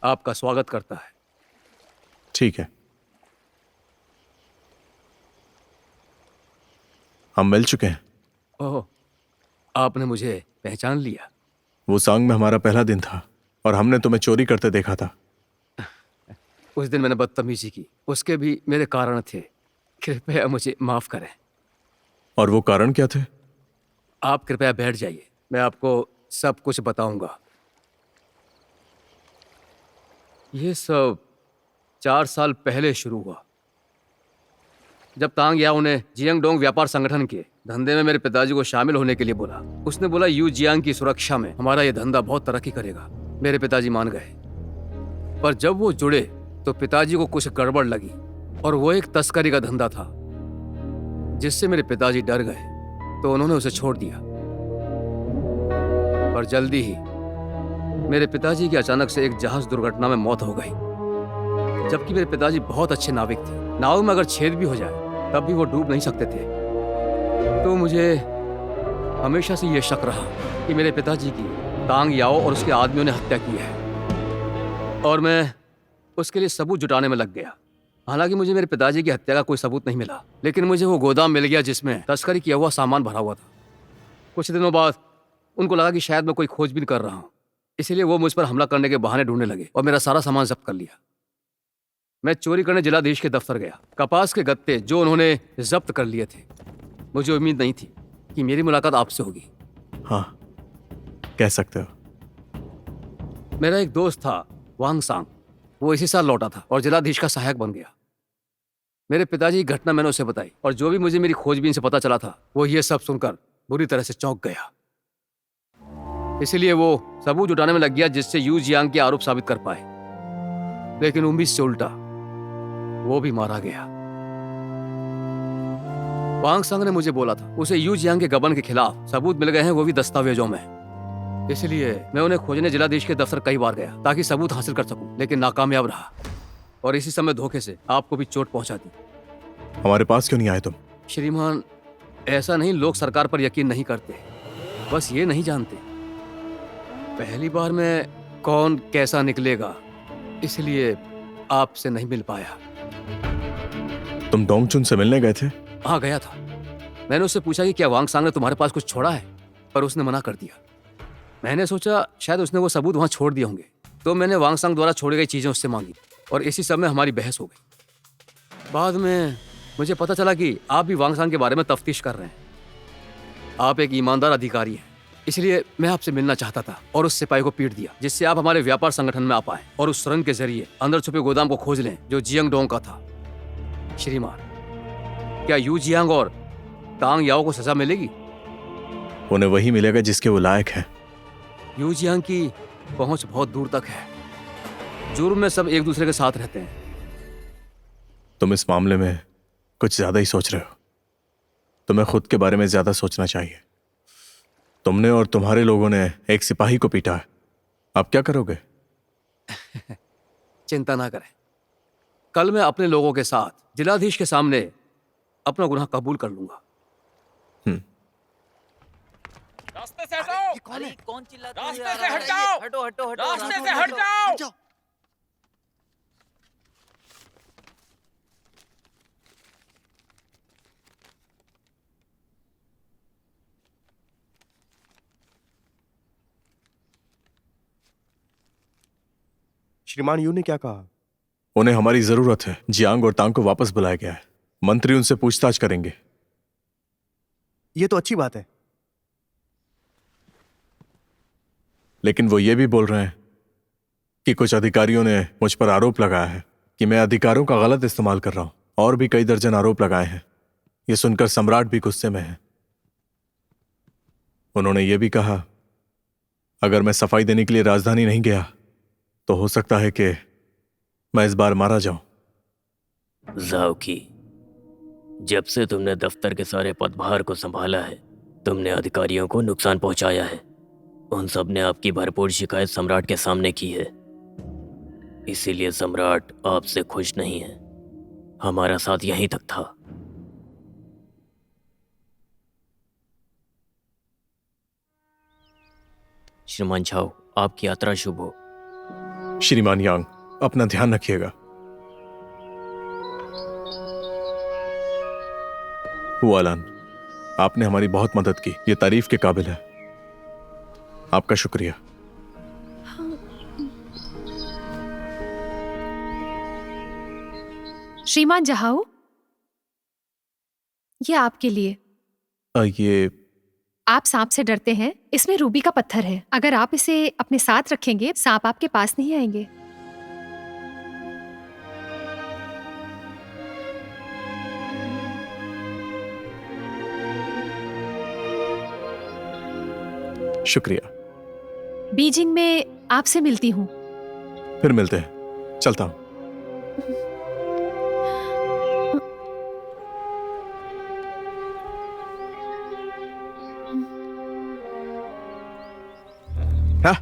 आपका स्वागत करता है। ठीक है, हम मिल चुके हैं। ओह, आपने मुझे पहचान लिया। वो सांग में हमारा पहला दिन था और हमने तुम्हें चोरी करते देखा था। उस दिन मैंने बदतमीजी की, उसके भी मेरे कारण थे। कृपया मुझे माफ करें। और वो कारण क्या थे? आप कृपया बैठ जाइए, मैं आपको सब कुछ बताऊंगा। ये सब 4 साल पहले शुरू हुआ, जब तांग याओ ने जियांगडोंग व्यापार संगठन के धंधे में मेरे पिताजी को शामिल होने के लिए बोला। उसने बोला यू जियांग की सुरक्षा में हमारा ये धंधा बहुत तरक्की करेगा। मेरे पिताजी मान गए, पर जब वो जुड़े तो पिताजी को कुछ गड़बड़ लगी और वो एक तस्करी का धंधा था, जिससे मेरे पिताजी डर गए तो उन्होंने उसे छोड़ दिया। पर जल्दी ही मेरे पिताजी की अचानक से एक जहाज दुर्घटना में मौत हो गई, जबकि मेरे पिताजी बहुत अच्छे नाविक थे। नाव में अगर छेद भी हो जाए तब भी वो डूब नहीं सकते थे। तो मुझे हमेशा से ये शक रहा कि मेरे पिताजी की तांग याओ और उसके आदमियों ने हत्या की है, और मैं उसके लिए सबूत जुटाने में लग गया। हालांकि मुझे मेरे पिताजी की हत्या का कोई सबूत नहीं मिला, लेकिन मुझे वो गोदाम मिल गया जिसमें तस्करी किया हुआ सामान भरा हुआ था। कुछ दिनों बाद उनको लगा कि शायद मैं कोई खोजबीन कर रहा हूँ, इसीलिए वो मुझ पर हमला करने के बहाने ढूंढने लगे और मेरा सारा सामान जब्त कर लिया। मैं चोरी करने जिलाधीश के दफ्तर गया। कपास के गत्ते जो उन्होंने जब्त कर लिए थे, मुझे उम्मीद नहीं थी कि मेरी मुलाकात आपसे होगी। हाँ, कह सकते हो। मेरा एक दोस्त था वांग सांग, वो इसी साल लौटा था और जिलाधीश का सहायक बन गया। मेरे पिताजी की घटना मैंने उसे बताई, और जो भी मुझे मेरी खोजबीन से पता चला था वो ये सब सुनकर बुरी तरह से चौंक गया। इसीलिए वो सबूत जुटाने में लग गया जिससे यू जियांग के आरोप साबित कर पाए, लेकिन उम्मीद से उल्टा वो भी मारा गया। वांग सांग ने मुझे बोला था उसे यू जियांग के गबन के खिलाफ सबूत मिल गए हैं, वो भी दस्तावेजों में। इसलिए मैं उन्हें खोजने जिलाधीश के दफ्तर कई बार गया ताकि सबूत हासिल कर सकूं, लेकिन नाकामयाब रहा और इसी समय धोखे से आपको भी चोट पहुंचा दी। हमारे पास क्यों नहीं आए तुम? श्रीमान, ऐसा नहीं, लोग सरकार पर यकीन नहीं करते, बस ये नहीं जानते पहली बार में कौन कैसा निकलेगा, इसलिए आपसे नहीं मिल पाया। तुम डोंगचुन से मिलने गए थे? हाँ, गया था। मैंने उससे पूछा कि क्या वांग सांग ने तुम्हारे पास कुछ छोड़ा है। पर उसने मना कर दिया। मैंने सोचा शायद उसने वो सबूत वहां छोड़ दिए होंगे, तो मैंने वांगसांग द्वारा छोड़ी गई चीजें उससे मांगी और इसी सब में हमारी बहस हो गई। बाद में मुझे पता चला कि आप भी वांगसांग के बारे में तफ्तीश कर रहे हैं। आप एक ईमानदार अधिकारी हैं, इसलिए मैं आपसे मिलना चाहता था और उस सिपाही को पीट दिया जिससे आप हमारे व्यापार संगठन में आ पाए और उस सुरंग के जरिए अंदर छुपे गोदाम को खोज लें जो जियांग डोंग का था। श्रीमान, क्या यू जियांग और तांग याओ को सजा मिलेगी? उन्हें वही मिलेगा जिसके वो लायक है। यू जियांग की पहुंच बहुत दूर तक है। जुर्म में सब एक दूसरे के साथ रहते हैं। तुम इस मामले में कुछ ज्यादा ही सोच रहे हो। तुम्हें खुद के बारे में ज्यादा सोचना चाहिए। तुमने और तुम्हारे लोगों ने एक सिपाही को पीटा है, अब क्या करोगे? चिंता ना करें, कल मैं अपने लोगों के साथ जिलाधीश के सामने अपना गुनाह कबूल कर लूंगा। रास्ते से हटो! कौन चिल्लाता है? रास्ते से हट जाओ! हटो हटो हटो, रास्ते से हट जाओ! श्रीमान यू ने क्या कहा? उन्हें हमारी जरूरत है। जियांग और तांग को वापस बुलाया गया है। मंत्री उनसे पूछताछ करेंगे। यह तो अच्छी बात है, लेकिन वो ये भी बोल रहे हैं कि कुछ अधिकारियों ने मुझ पर आरोप लगाया है कि मैं अधिकारों का गलत इस्तेमाल कर रहा हूं। और भी कई दर्जन आरोप लगाए हैं। ये सुनकर सम्राट भी गुस्से में है। उन्होंने ये भी कहा अगर मैं सफाई देने के लिए राजधानी नहीं गया तो हो सकता है कि मैं इस बार मारा जाऊं। जाओकी, जब से तुमने दफ्तर के सारे पदभार को संभाला है, तुमने अधिकारियों को नुकसान पहुंचाया है। उन सब ने आपकी भरपूर शिकायत सम्राट के सामने की है। इसीलिए सम्राट आपसे खुश नहीं है। हमारा साथ यहीं तक था। श्रीमान झाओ, आपकी यात्रा शुभ हो। श्रीमान यांग, अपना ध्यान रखिएगा। हुआलान, आपने हमारी बहुत मदद की, ये तारीफ के काबिल है। आपका शुक्रिया। श्रीमान जहाऊ, ये आपके लिए। ये आप सांप से डरते हैं, इसमें रूबी का पत्थर है। अगर आप इसे अपने साथ रखेंगे, सांप आपके पास नहीं आएंगे। शुक्रिया। बीजिंग में आपसे मिलती हूँ। फिर मिलते हैं, चलता हूं। हाँ?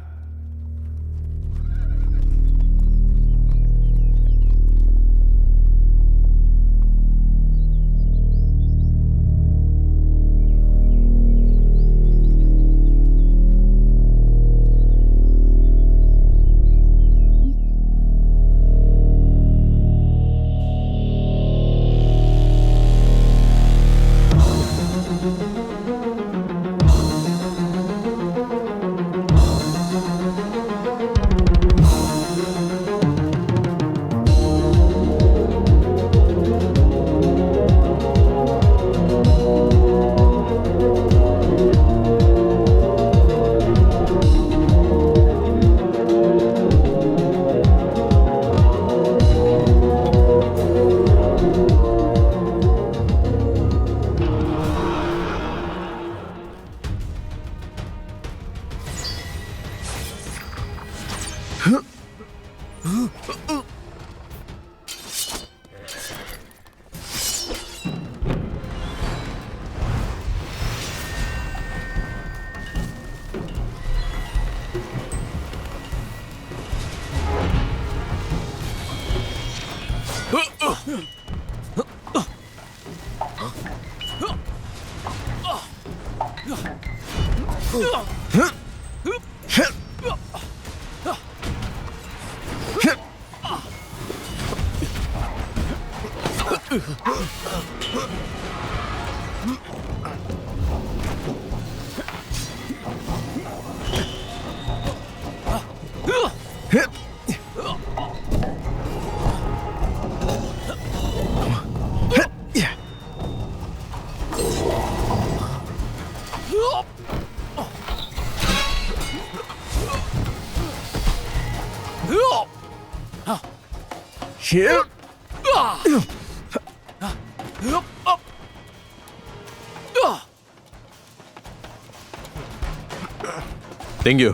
तेंग्यू,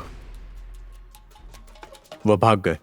वह भाग गए।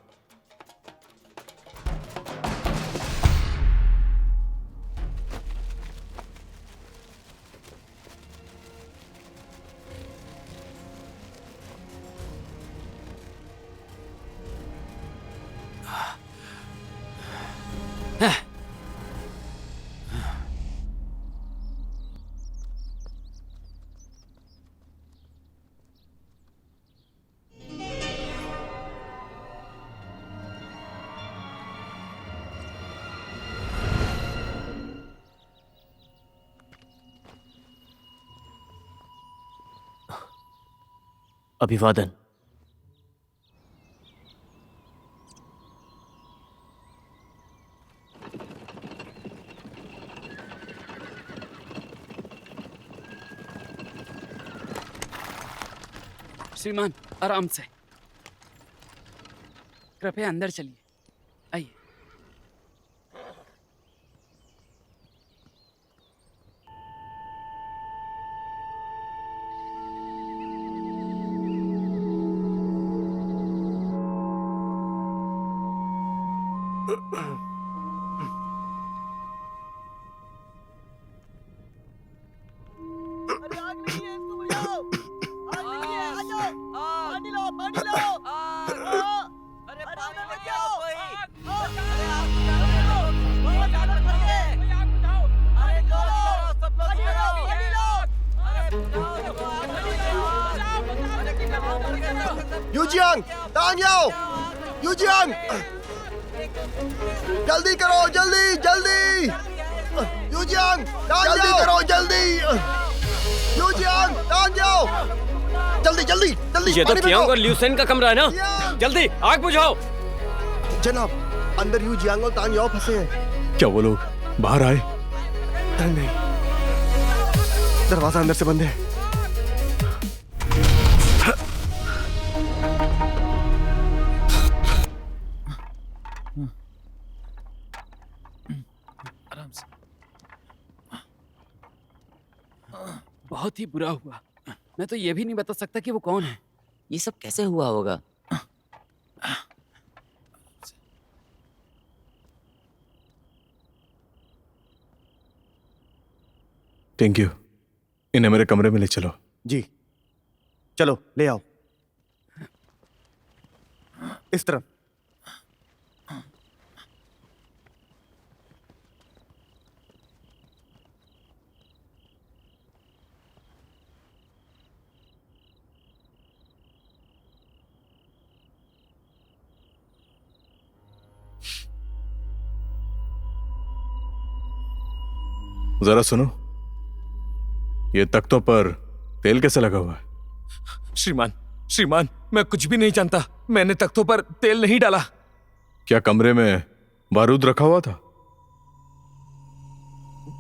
अभिवादन। श्रीमान आराम से, कृपया अंदर चलिए, आइए। यूजियांग, तांयाओ, यूजियांग, जल्दी करो, जल्दी जल्दी, यूजियांग, जल्दी करो, जल्दी, यूजियांग, तांयाओ, जल्दी जल्दी जल्दी। ये तो कियांग और ल्यूसेन का कमरा है ना? जल्दी आग बुझाओ। जनाब, अंदर यूजियांग और तांयाओ फंसे हैं। क्या वो लोग बाहर आए? नहीं, दरवाजा अंदर से बंद है। आराम से। बहुत ही बुरा हुआ। मैं तो ये भी नहीं बता सकता कि वो कौन है। ये सब कैसे हुआ होगा? Thank you. इन्हें मेरे कमरे में ले चलो। जी, चलो ले आओ। इस तरफ। जरा सुनो, ये तख्तों पर तेल कैसे लगा हुआ है? श्रीमान, श्रीमान, मैं कुछ भी नहीं जानता। मैंने तख्तों पर तेल नहीं डाला। क्या कमरे में बारूद रखा हुआ था?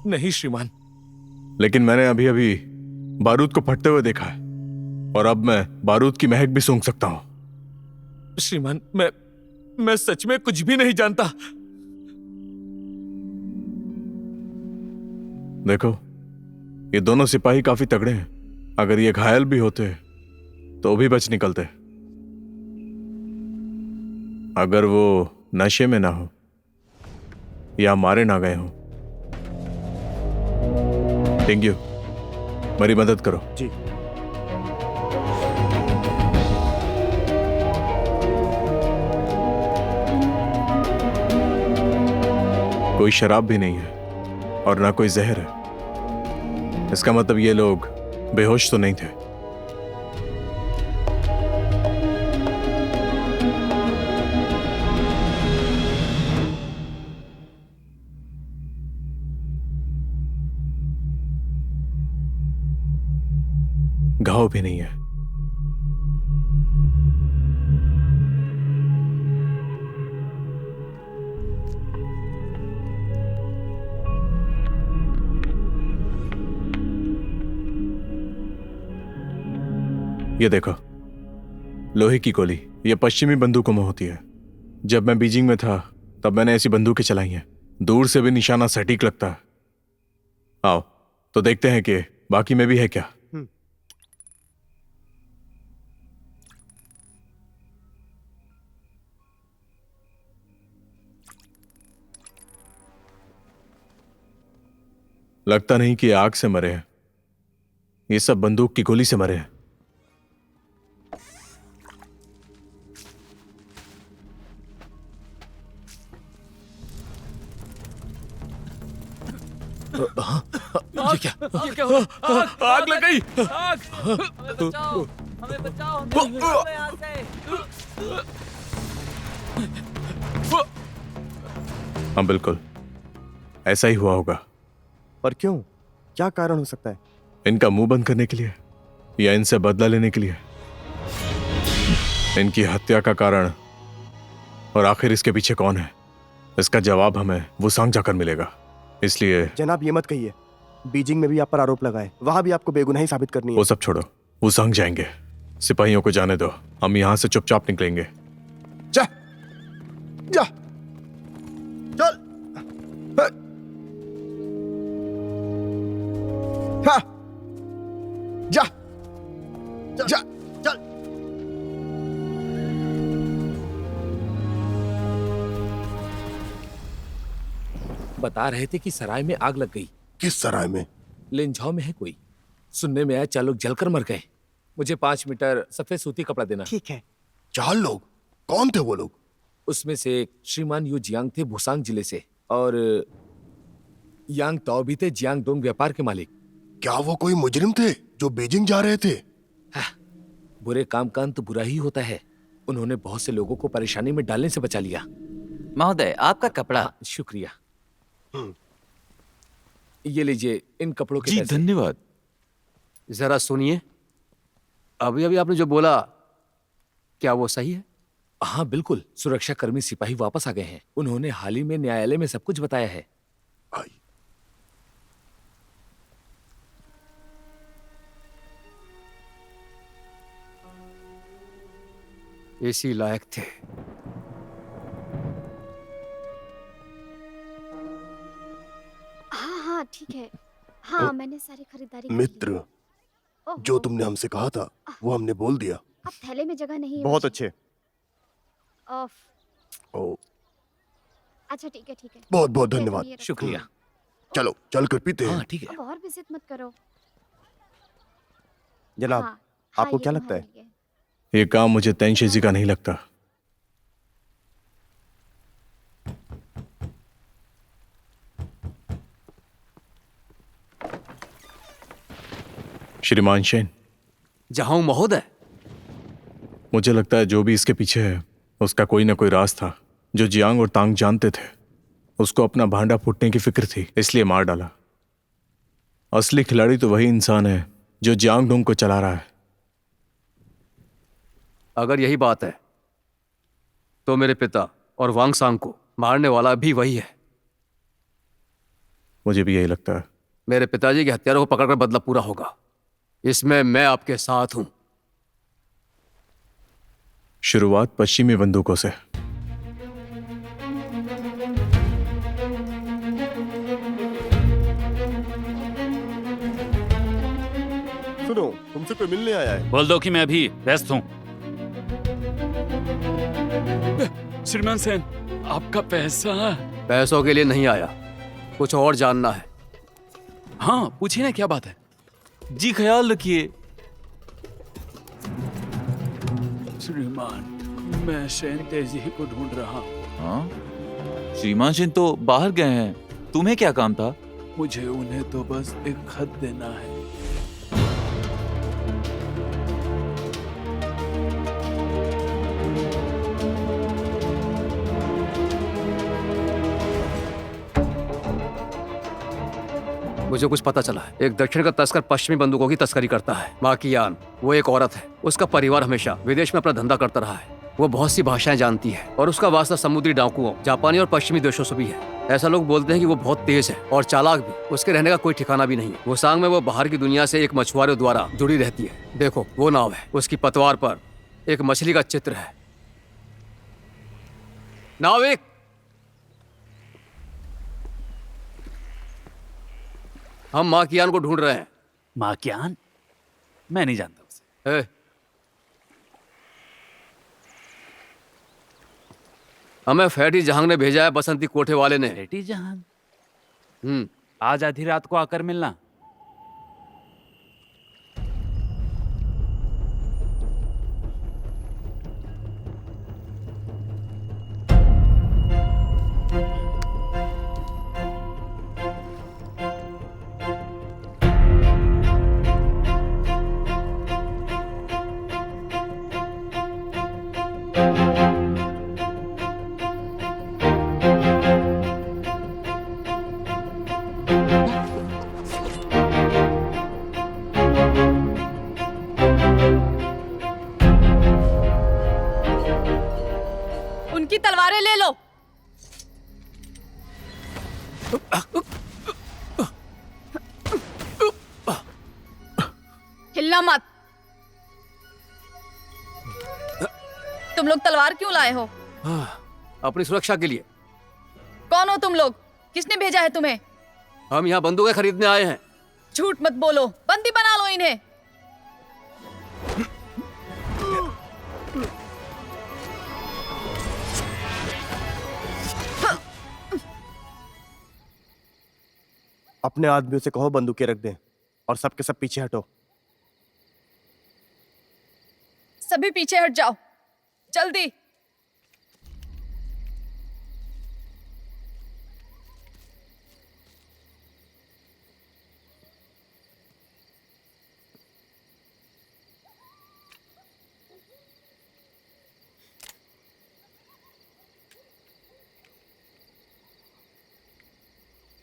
नहीं श्रीमान। लेकिन मैंने अभी अभी बारूद को फटते हुए देखा है, और अब मैं बारूद की महक भी सूंघ सकता हूं। श्रीमान, मैं सच में कुछ भी नहीं जानता। देखो, ये दोनों सिपाही काफी तगड़े हैं। अगर ये घायल भी होते तो भी बच निकलते। अगर वो नशे में ना हो या मारे ना गए हो। थैंक यू, मेरी मदद करो। जी। कोई शराब भी नहीं है और ना कोई जहर है। इसका मतलब ये लोग बेहोश तो नहीं थे। घाव भी नहीं है। ये देखो, लोहे की गोली। ये पश्चिमी बंदूकों में होती है। जब मैं बीजिंग में था तब मैंने ऐसी बंदूकें चलाई हैं। दूर से भी निशाना सटीक लगता है। आओ तो देखते हैं कि बाकी में भी है क्या। लगता नहीं कि आग से मरे हैं। ये सब बंदूक की गोली से मरे हैं। ये क्या? ये क्या हुआ? आग लग गई। आग! हमें बचाओ! हमें बचाओ! हम निकलो यहाँ से! हाँ बिल्कुल, ऐसा ही हुआ होगा। पर क्यों? क्या कारण हो सकता है? इनका मुंह बंद करने के लिए या इनसे बदला लेने के लिए? इनकी हत्या का कारण और आखिर इसके पीछे कौन है, इसका जवाब हमें वुसांग जाकर मिलेगा। इसलिए जनाब ये मत कहिए। बीजिंग में भी आप पर आरोप लगाए, वहां भी आपको बेगुनाही साबित करनी है। वो सब छोड़ो, वुसांग जाएंगे। सिपाहियों को जाने दो, हम यहां से चुपचाप निकलेंगे। जा जा चल। हाँ जा जा चल। बता रहे थे कि सराय में आग लग गई। किस सराय में? लेंझाओ में है कोई। सुनने में आया 4 लोग जलकर मर गए। मुझे 5 मीटर सफेद सूती कपड़ा देना। ठीक है। 4 लोग? कौन थे वो लोग? उसमें से एक श्रीमान यू जियांग थे, बुसांग जिले से, और यांग ताओ भी थे, जियांग डोंग व्यापार के मालिक। क्या वो कोई मुजरिम थे जो बीजिंग जा रहे थे? बुरे काम का अंत बुरा ही होता है। उन्होंने बहुत से लोगों को परेशानी में डालने से बचा लिया। महोदय, आपका कपड़ा। शुक्रिया। ये लीजिए इन कपड़ों के जी पैसे। धन्यवाद। जरा सुनिए, अभी अभी आपने जो बोला, क्या वो सही है? हाँ बिल्कुल, सुरक्षा कर्मी सिपाही वापस आ गए हैं। उन्होंने हाल ही में न्यायालय में सब कुछ बताया है। इसी लायक थे। हाँ हाँ ठीक है। हाँ मैंने सारी खरीदारी कर ली। मित्र, जो तुमने हमसे कहा था वो हमने बोल दिया। अब थैले में जगह नहीं है। बहुत अच्छे। ऑफ। ओ, अच्छा ठीक है। बहुत बहुत ये धन्यवाद। रखो। शुक्रिया। चलो चल कर पीते हैं। हाँ ठीक है। अब और भी जिद मत करो। जनाब हाँ, आपको ये क्या लगता है? तुम्हारे लिए। ये काम मुझे तैनशेजी का नहीं लगता। श्रीमान शेन, जहां महोदय। मुझे लगता है जो भी इसके पीछे है उसका कोई ना कोई राज था जो जियांग और तांग जानते थे। उसको अपना भांडा फूटने की फिक्र थी, इसलिए मार डाला। असली खिलाड़ी तो वही इंसान है जो जियांग डोंग को चला रहा है। अगर यही बात है तो मेरे पिता और वांग सांग को मारने वाला भी वही है। मुझे भी यही लगता है। मेरे पिताजी के हत्यारों को पकड़कर बदला पूरा होगा। इसमें मैं आपके साथ हूं। शुरुआत पश्चिमी बंदूकों से। सुनो, तुमसे कोई मिलने आया है। बोल दो कि मैं अभी व्यस्त हूँ। श्रीमान सेन, आपका पैसा। पैसों के लिए नहीं आया, कुछ और जानना है। हाँ पूछिए ना, क्या बात है? जी ख्याल रखिए। श्रीमान, मैं सेन तेजी को ढूंढ रहा हूँ। हाँ, श्रीमान सेन तो बाहर गए हैं। तुम्हें क्या काम था? मुझे उन्हें तो बस एक खत देना है। मुझे कुछ पता चला है। एक दक्षिण का तस्कर पश्चिमी बंदूकों की तस्करी करता है। माकियान, वो एक औरत है। उसका परिवार हमेशा विदेश में अपना धंधा करता रहा है। वो बहुत सी भाषाएं जानती है और उसका वास्ता समुद्री डाकुओं, जापानी और पश्चिमी देशों से भी है। ऐसा लोग बोलते हैं कि वो बहुत तेज है और चालाक भी। उसके रहने का कोई ठिकाना भी नहीं है। वो सांग में वो बाहर की दुनिया से एक मछुआरों द्वारा जुड़ी रहती है। देखो वो नाव है, उसकी पतवार पर एक मछली का चित्र है। नाविक, हम माकियान को ढूंढ रहे हैं। माकियान? मैं नहीं जानता उसे। हमें फैटी जहांग ने भेजा है, बसंती कोठे वाले ने। फैटी जहांग? आज आधी रात को आकर मिलना। उनकी तलवारें ले लो। हिलना मत। तुम लोग तलवार क्यों लाए हो? अपनी सुरक्षा के लिए। कौन हो तुम लोग? किसने भेजा है तुम्हें? हम यहाँ बंदूकें खरीदने आए हैं। झूठ मत बोलो, बंदी बना लो इन्हें। अपने आदमियों से कहो बंदूकें रख दें और सबके सब पीछे हटो। सभी पीछे हट जाओ, जल्दी।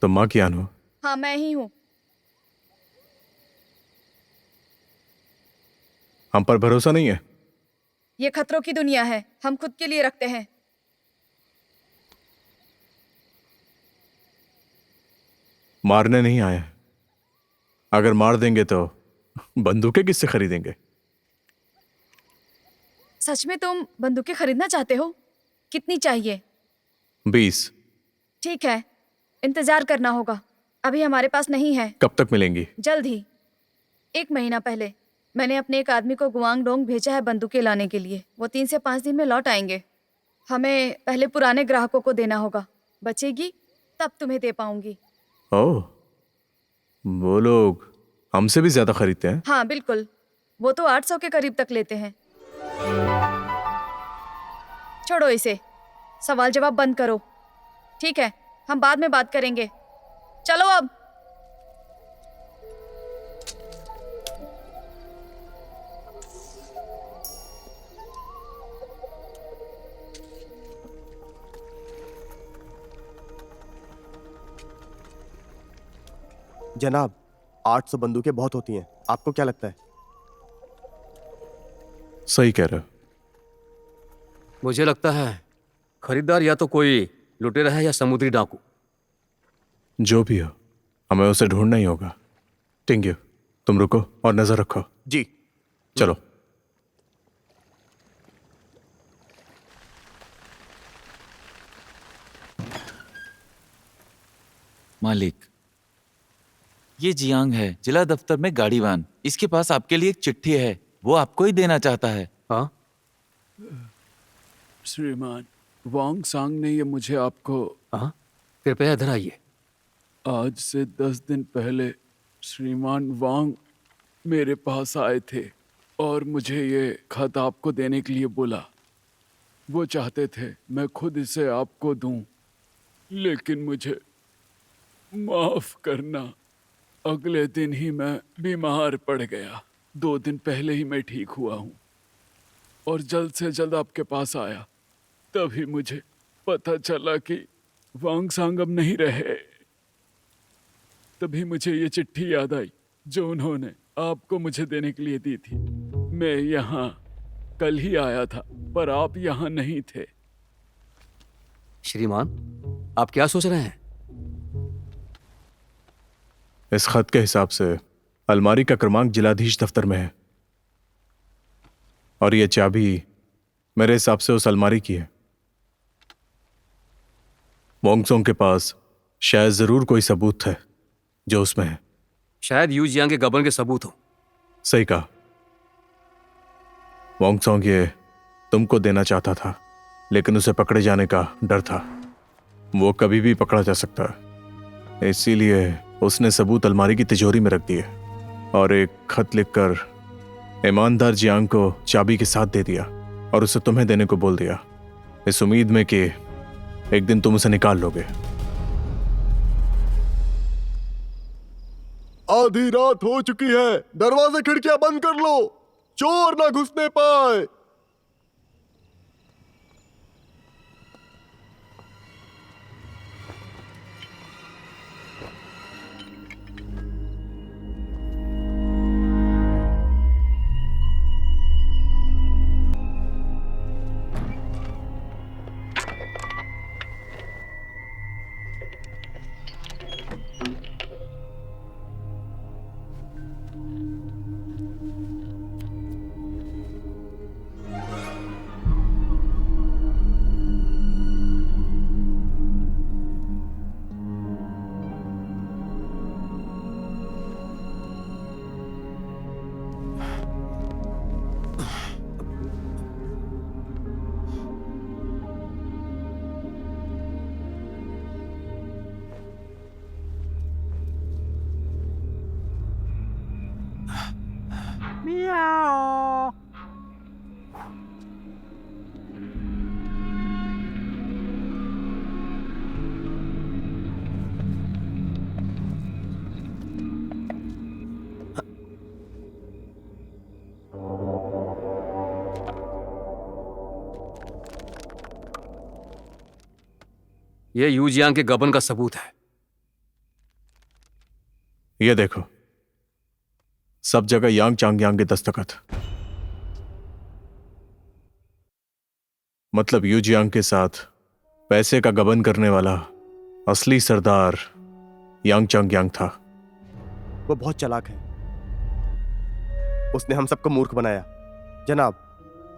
तुम माकियान हो? हाँ, मैं ही हूं। हम पर भरोसा नहीं है? ये खतरों की दुनिया है, हम खुद के लिए रखते हैं। मारने नहीं आए। अगर मार देंगे तो बंदूकें किससे खरीदेंगे? सच में तुम बंदूकें खरीदना चाहते हो? कितनी चाहिए? 20। ठीक है, इंतजार करना होगा। अभी हमारे पास नहीं है। कब तक मिलेंगी? जल्द ही। 1 महीना पहले मैंने अपने एक आदमी को गुआंगडोंग भेजा है बंदूकें लाने के लिए। वो 3 से 5 दिन में लौट आएंगे। हमें पहले पुराने ग्राहकों को देना होगा। बचेगी तब तुम्हें दे पाऊंगी। ओह, वो लोग हमसे भी ज्यादा खरीदते हैं? हाँ बिल्कुल, वो तो 800 के करीब तक लेते हैं। छोड़ो इसे, सवाल जवाब बंद करो। ठीक है, हम बाद में बात करेंगे। चलो अब। जनाब, 800 बंदूकें बहुत होती हैं। आपको क्या लगता है? सही कह रहे हो। मुझे लगता है खरीदार या तो कोई लुटेरा है या समुद्री डाकू। जो भी हो, हमें उसे ढूंढना ही होगा। टिंग्यू, तुम रुको और नजर रखो। जी। चलो। मालिक, ये जियांग है, जिला दफ्तर में गाड़ीवान। इसके पास आपके लिए एक चिट्ठी है, वो आपको ही देना चाहता है। हाँ? श्रीमान, वांग सांग ने ये मुझे आपको। हाँ? कृपया इधर आइए। आज से 10 दिन पहले श्रीमान वांग मेरे पास आए थे और मुझे ये खत आपको देने के लिए बोला। वो चाहते थे मैं खुद इसे आपको दूं, लेकिन मुझे माफ करना, अगले दिन ही मैं बीमार पड़ गया। 2 दिन पहले ही मैं ठीक हुआ हूँ और जल्द से जल्द आपके पास आया। तभी मुझे पता चला कि वांग सांग अब नहीं रहे। तभी मुझे ये चिट्ठी याद आई जो उन्होंने आपको मुझे देने के लिए दी थी। मैं यहाँ कल ही आया था, पर आप यहाँ नहीं थे। श्रीमान, आप क्या सोच रहे हैं? इस खत के हिसाब से अलमारी का क्रमांक जिलाधीश दफ्तर में है और यह चाबी मेरे हिसाब से उस अलमारी की है। वोंगसोंग के पास शायद जरूर कोई सबूत है जो उसमें है। शायद यू जियांग के गबन के सबूत हो। सही कहा। वोंगसोंग ये तुमको देना चाहता था, लेकिन उसे पकड़े जाने का डर था। वो कभी भी पकड़ा जा सकता है, इसीलिए उसने सबूत अलमारी की तिजोरी में रख दिए और एक खत लिखकर ईमानदार जियांग को चाबी के साथ दे दिया और उसे तुम्हें देने को बोल दिया, इस उम्मीद में कि एक दिन तुम उसे निकाल लोगे। आधी रात हो चुकी है, दरवाजे खिड़कियां बंद कर लो, चोर ना घुसने पाए। यह यू जियांग के गबन का सबूत है। ये देखो, सब जगह यांग चांगयांग के दस्तखत। मतलब यू जियांग के साथ पैसे का गबन करने वाला असली सरदार यांग चांगयांग था। वो बहुत चालाक है, उसने हम सबको मूर्ख बनाया। जनाब,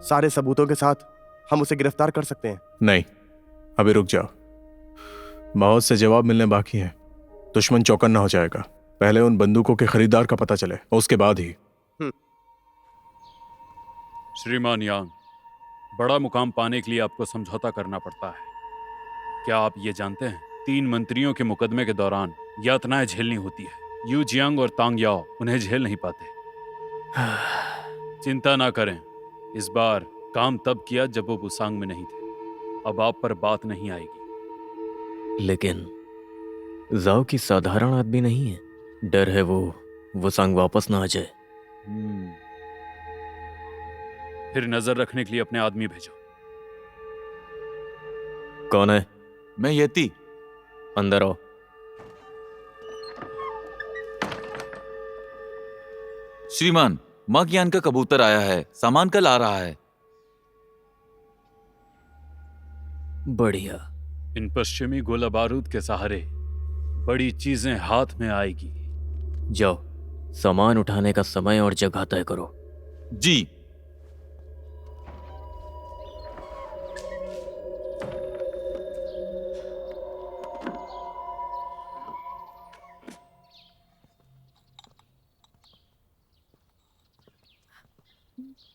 सारे सबूतों के साथ हम उसे गिरफ्तार कर सकते हैं। नहीं, अभी रुक जाओ, बहुत से जवाब मिलने बाकी हैं। दुश्मन चौकन्ना हो जाएगा। पहले उन बंदूकों के खरीदार का पता चले, उसके बाद ही। श्रीमान यांग, बड़ा मुकाम पाने के लिए आपको समझौता करना पड़ता है। क्या आप ये जानते हैं, 3 मंत्रियों के मुकदमे के दौरान यातनाएं झेलनी होती है। यू जियांग और तांग याओ उन्हें झेल नहीं पाते। चिंता ना करें, इस बार काम तब किया जब वो बुसांग में नहीं थे। अब आप पर बात नहीं आएगी। लेकिन जाओ की साधारण आदमी नहीं है, डर है वो वुसांग वापस ना आ जाए। फिर नजर रखने के लिए अपने आदमी भेजो। कौन है? मैं यति। अंदर आओ। श्रीमान, माकियान का कबूतर आया है, सामान कल आ रहा है। बढ़िया। इन पश्चिमी गोला बारूद के सहारे बड़ी चीजें हाथ में आएगी। जाओ, सामान उठाने का समय और जगह तय करो। जी।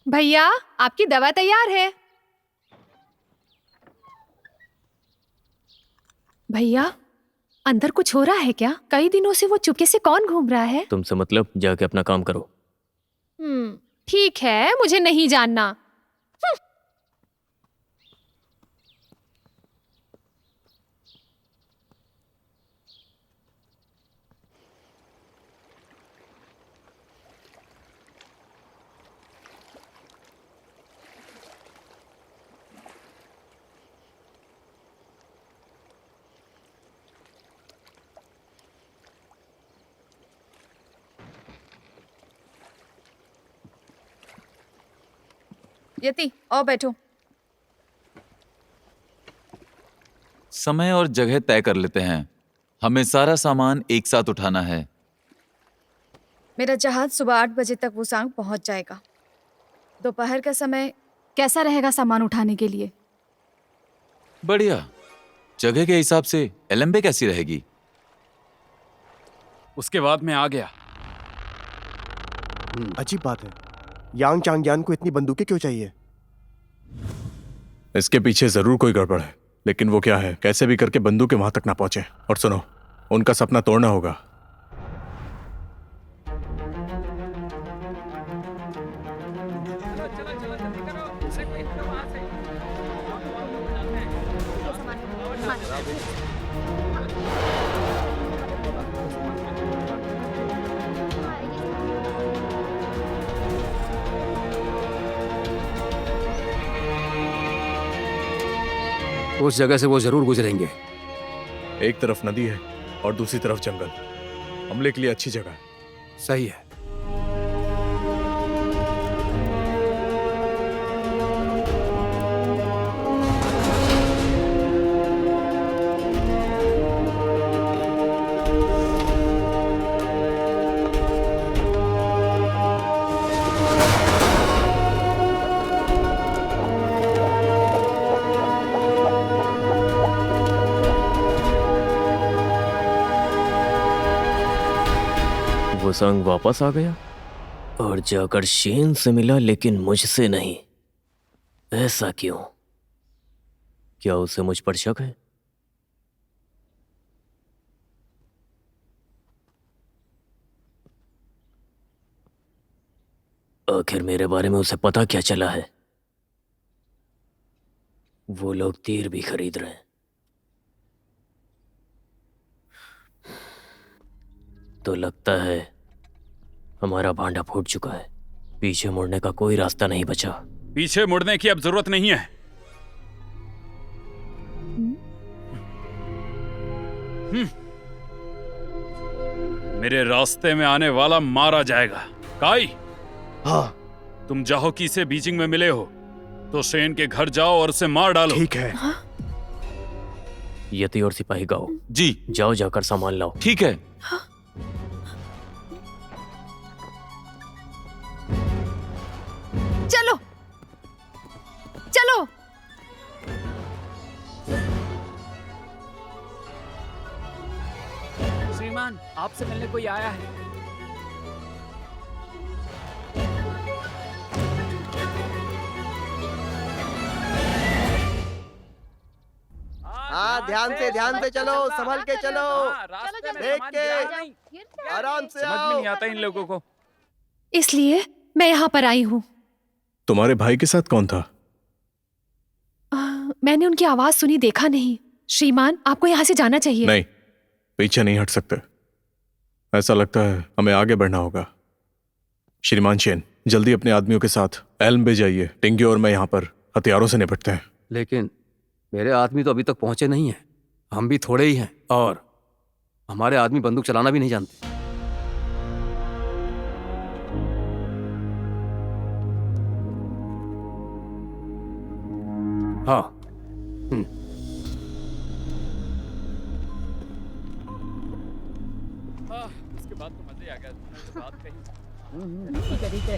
भैया, आपकी दवा तैयार है। भैया, अंदर कुछ हो रहा है क्या? कई दिनों से वो चुपके से कौन घूम रहा है? तुमसे मतलब, जाके अपना काम करो। ठीक है, मुझे नहीं जानना। यति आओ बैठो। समय और जगह तय कर लेते हैं। हमें सारा सामान एक साथ उठाना है। मेरा जहाज सुबह 8 बजे तक वुसांग पहुंच जाएगा। दोपहर का समय कैसा रहेगा सामान उठाने के लिए? बढ़िया। जगह के हिसाब से एलम्बे कैसी रहेगी? उसके बाद मैं आ गया। अजीब बात है, यांग चांगयान को इतनी बंदूकें क्यों चाहिए? इसके पीछे जरूर कोई गड़बड़ है, लेकिन वो क्या है? कैसे भी करके बंदूकें वहां तक ना पहुंचे। और सुनो, उनका सपना तोड़ना होगा। उस जगह से वो जरूर गुजरेंगे। एक तरफ नदी है और दूसरी तरफ जंगल। हमले के लिए अच्छी जगह है। सही है। वुसांग वापस आ गया और जाकर शेन से मिला, लेकिन मुझसे नहीं। ऐसा क्यों? क्या उसे मुझ पर शक है? आखिर मेरे बारे में उसे पता क्या चला है? वो लोग तीर भी खरीद रहे हैं। तो लगता है हमारा भांडा फूट चुका है। पीछे मुड़ने का कोई रास्ता नहीं बचा। पीछे मुड़ने की अब जरूरत नहीं है। मेरे रास्ते में आने वाला मारा जाएगा। काई, हाँ, तुम जाहोकी से बीजिंग में मिले हो तो शेन के घर जाओ और उसे मार डालो। ठीक है। यति और सिपाही गाओ जी। जाओ, जाकर सामान लाओ। ठीक है। चलो चलो। श्रीमान, आपसे मिलने कोई आया है। हाँ, ध्यान से चलो, संभल के चलो, देख के, आराम से समझ में नहीं आता इन लोगों को। इसलिए मैं यहाँ पर आई हूँ। तुम्हारे भाई के साथ कौन था? मैंने उनकी आवाज सुनी, देखा नहीं। श्रीमान, आपको यहाँ से जाना चाहिए। नहीं, पीछे नहीं हट सकते। ऐसा लगता है हमें आगे बढ़ना होगा। श्रीमान शेन, जल्दी अपने आदमियों के साथ एल्म पे जाइए। टिंगी और मैं यहाँ पर हथियारों से निपटते हैं। लेकिन मेरे आदमी तो अभी तक पहुंचे नहीं हैं। हम भी थोड़े ही हैं और हमारे आदमी बंदूक चलाना भी नहीं जानते। हाँ। उसके बाद तो मजे आ गया। बात कही। ठीक है।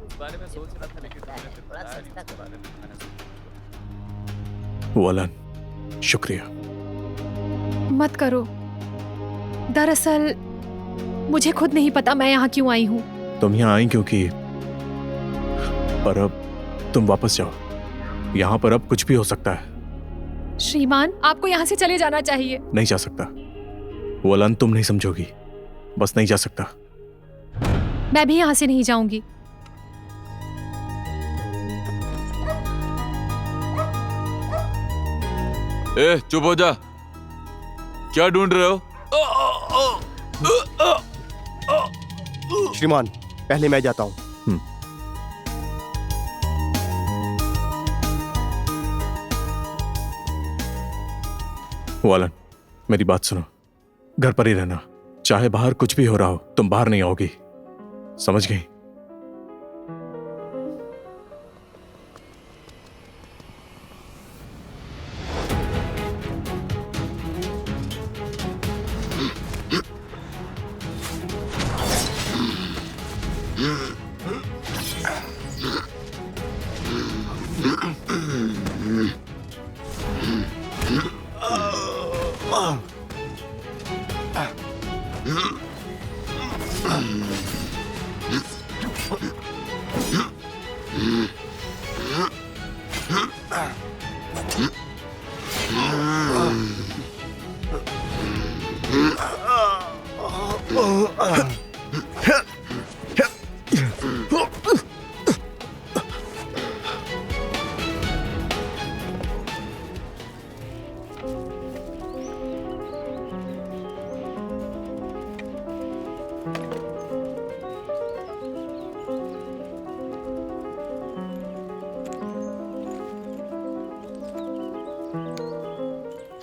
उस बारे में सोच रहा था, लेकिन वलन, शुक्रिया। मत करो। दरअसल मुझे खुद नहीं पता मैं यहाँ क्यों आई हूँ। तुम यहाँ आई क्योंकि, पर अब तुम वापस जाओ। यहाँ पर अब कुछ भी हो सकता है। श्रीमान, आपको यहाँ से चले जाना चाहिए। नहीं जा सकता। वलन, तुम नहीं समझोगी। बस नहीं जा सकता। मैं भी यहाँ से नहीं जाऊंगी। ए, चुप हो जा। क्या ढूंढ रहे हो? श्रीमान, पहले मैं जाता हूँ। वलन, मेरी बात सुनो। घर पर ही रहना। चाहे बाहर कुछ भी हो रहा हो, तुम बाहर नहीं आओगी। समझ गई?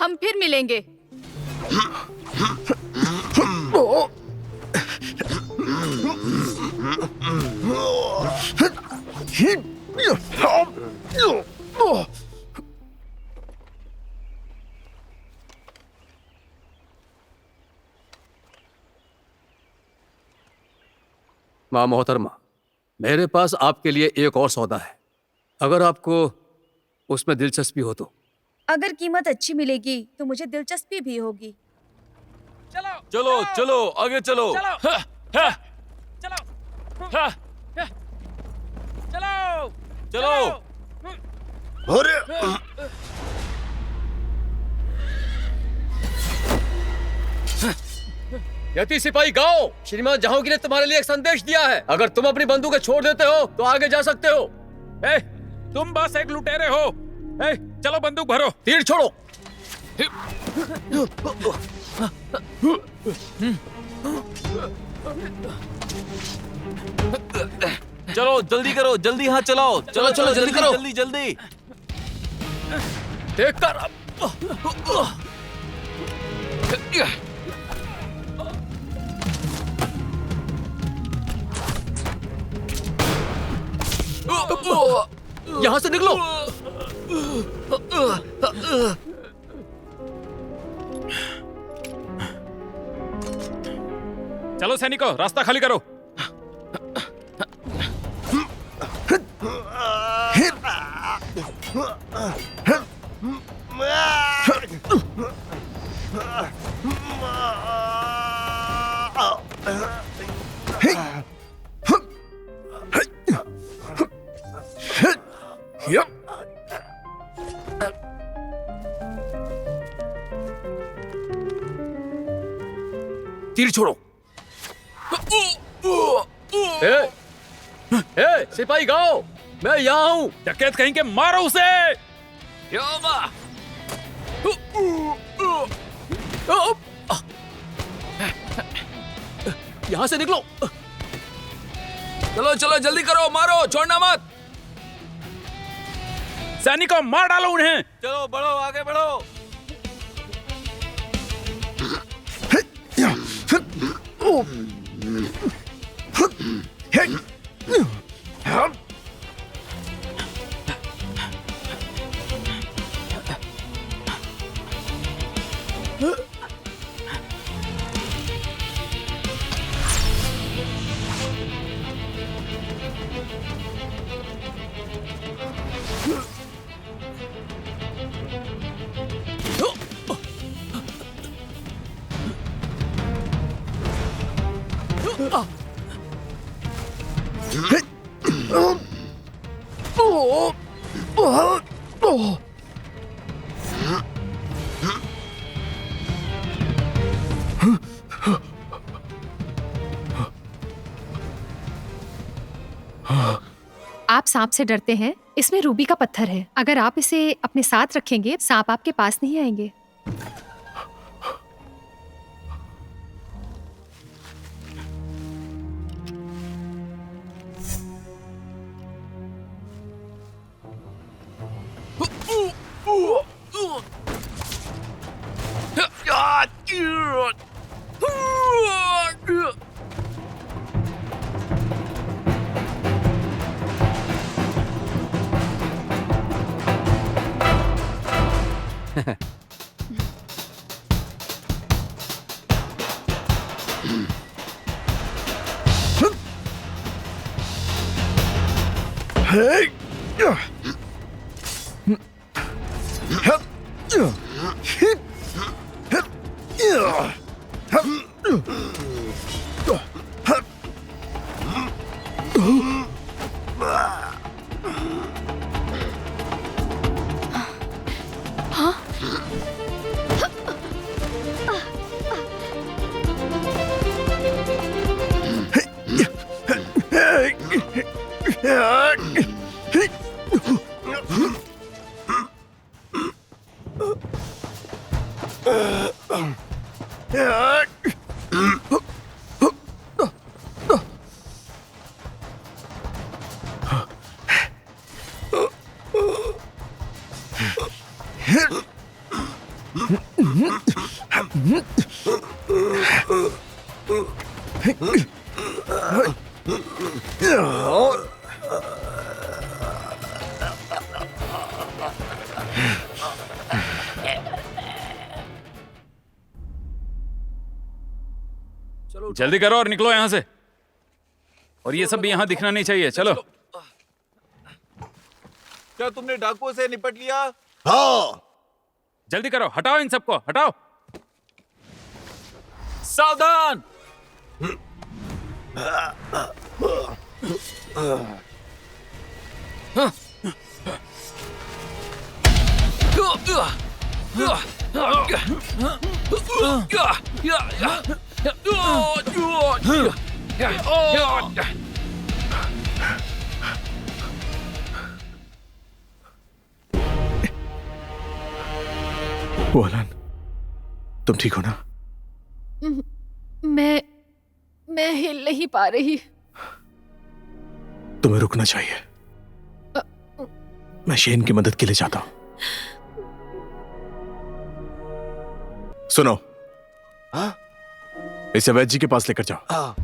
हम फिर मिलेंगे। माँ मोहतरमा, मेरे पास आपके लिए एक और सौदा है, अगर आपको उसमें दिलचस्पी हो तो। अगर कीमत अच्छी मिलेगी तो मुझे दिलचस्पी भी होगी। चलो चलो आगे चलो। चलो। अरे यति सिपाही गाओ, श्रीमान जहांगीर ने तुम्हारे लिए एक संदेश दिया है। अगर तुम अपनी बंदूकें छोड़ देते हो तो आगे जा सकते हो। तुम बस एक लुटेरे हो। चलो बंदूक भरो। तीर छोड़ो। चलो जल्दी करो, जल्दी हाथ चलाओ। चलो चलो जल्दी करो। जल्दी जल्दी। देख कर। यहां से निकलो। चलो सैनिकों, रास्ता खाली करो। तीर छोड़ो। सिपाही गाओ, मैं यहाँ हूँ। डकैत कहीं के, मारो उसे। यहाँ से निकलो। चलो चलो जल्दी करो, मारो, छोड़ना मत। सैनिकों मार डालो उन्हें। चलो बढ़ो, आगे बढ़ो। आप सांप से डरते हैं? इसमें रूबी का पत्थर है। अगर आप इसे अपने साथ रखेंगे, सांप आपके पास नहीं आएंगे। जल्दी करो और निकलो यहाँ से। और ये सब भी यहाँ दिखना नहीं चाहिए। चलो। क्या तुमने डाकुओं से निपट लिया? हाँ। जल्दी करो, हटाओ इन सबको, हटाओ। सावधान। वोलन, तुम ठीक हो ना? मैं हिल नहीं पा रही। तुम्हें रुकना चाहिए। मैं शेन की मदद के लिए जाता हूं। सुनो, इसे वैद्य जी के पास लेकर जाओ।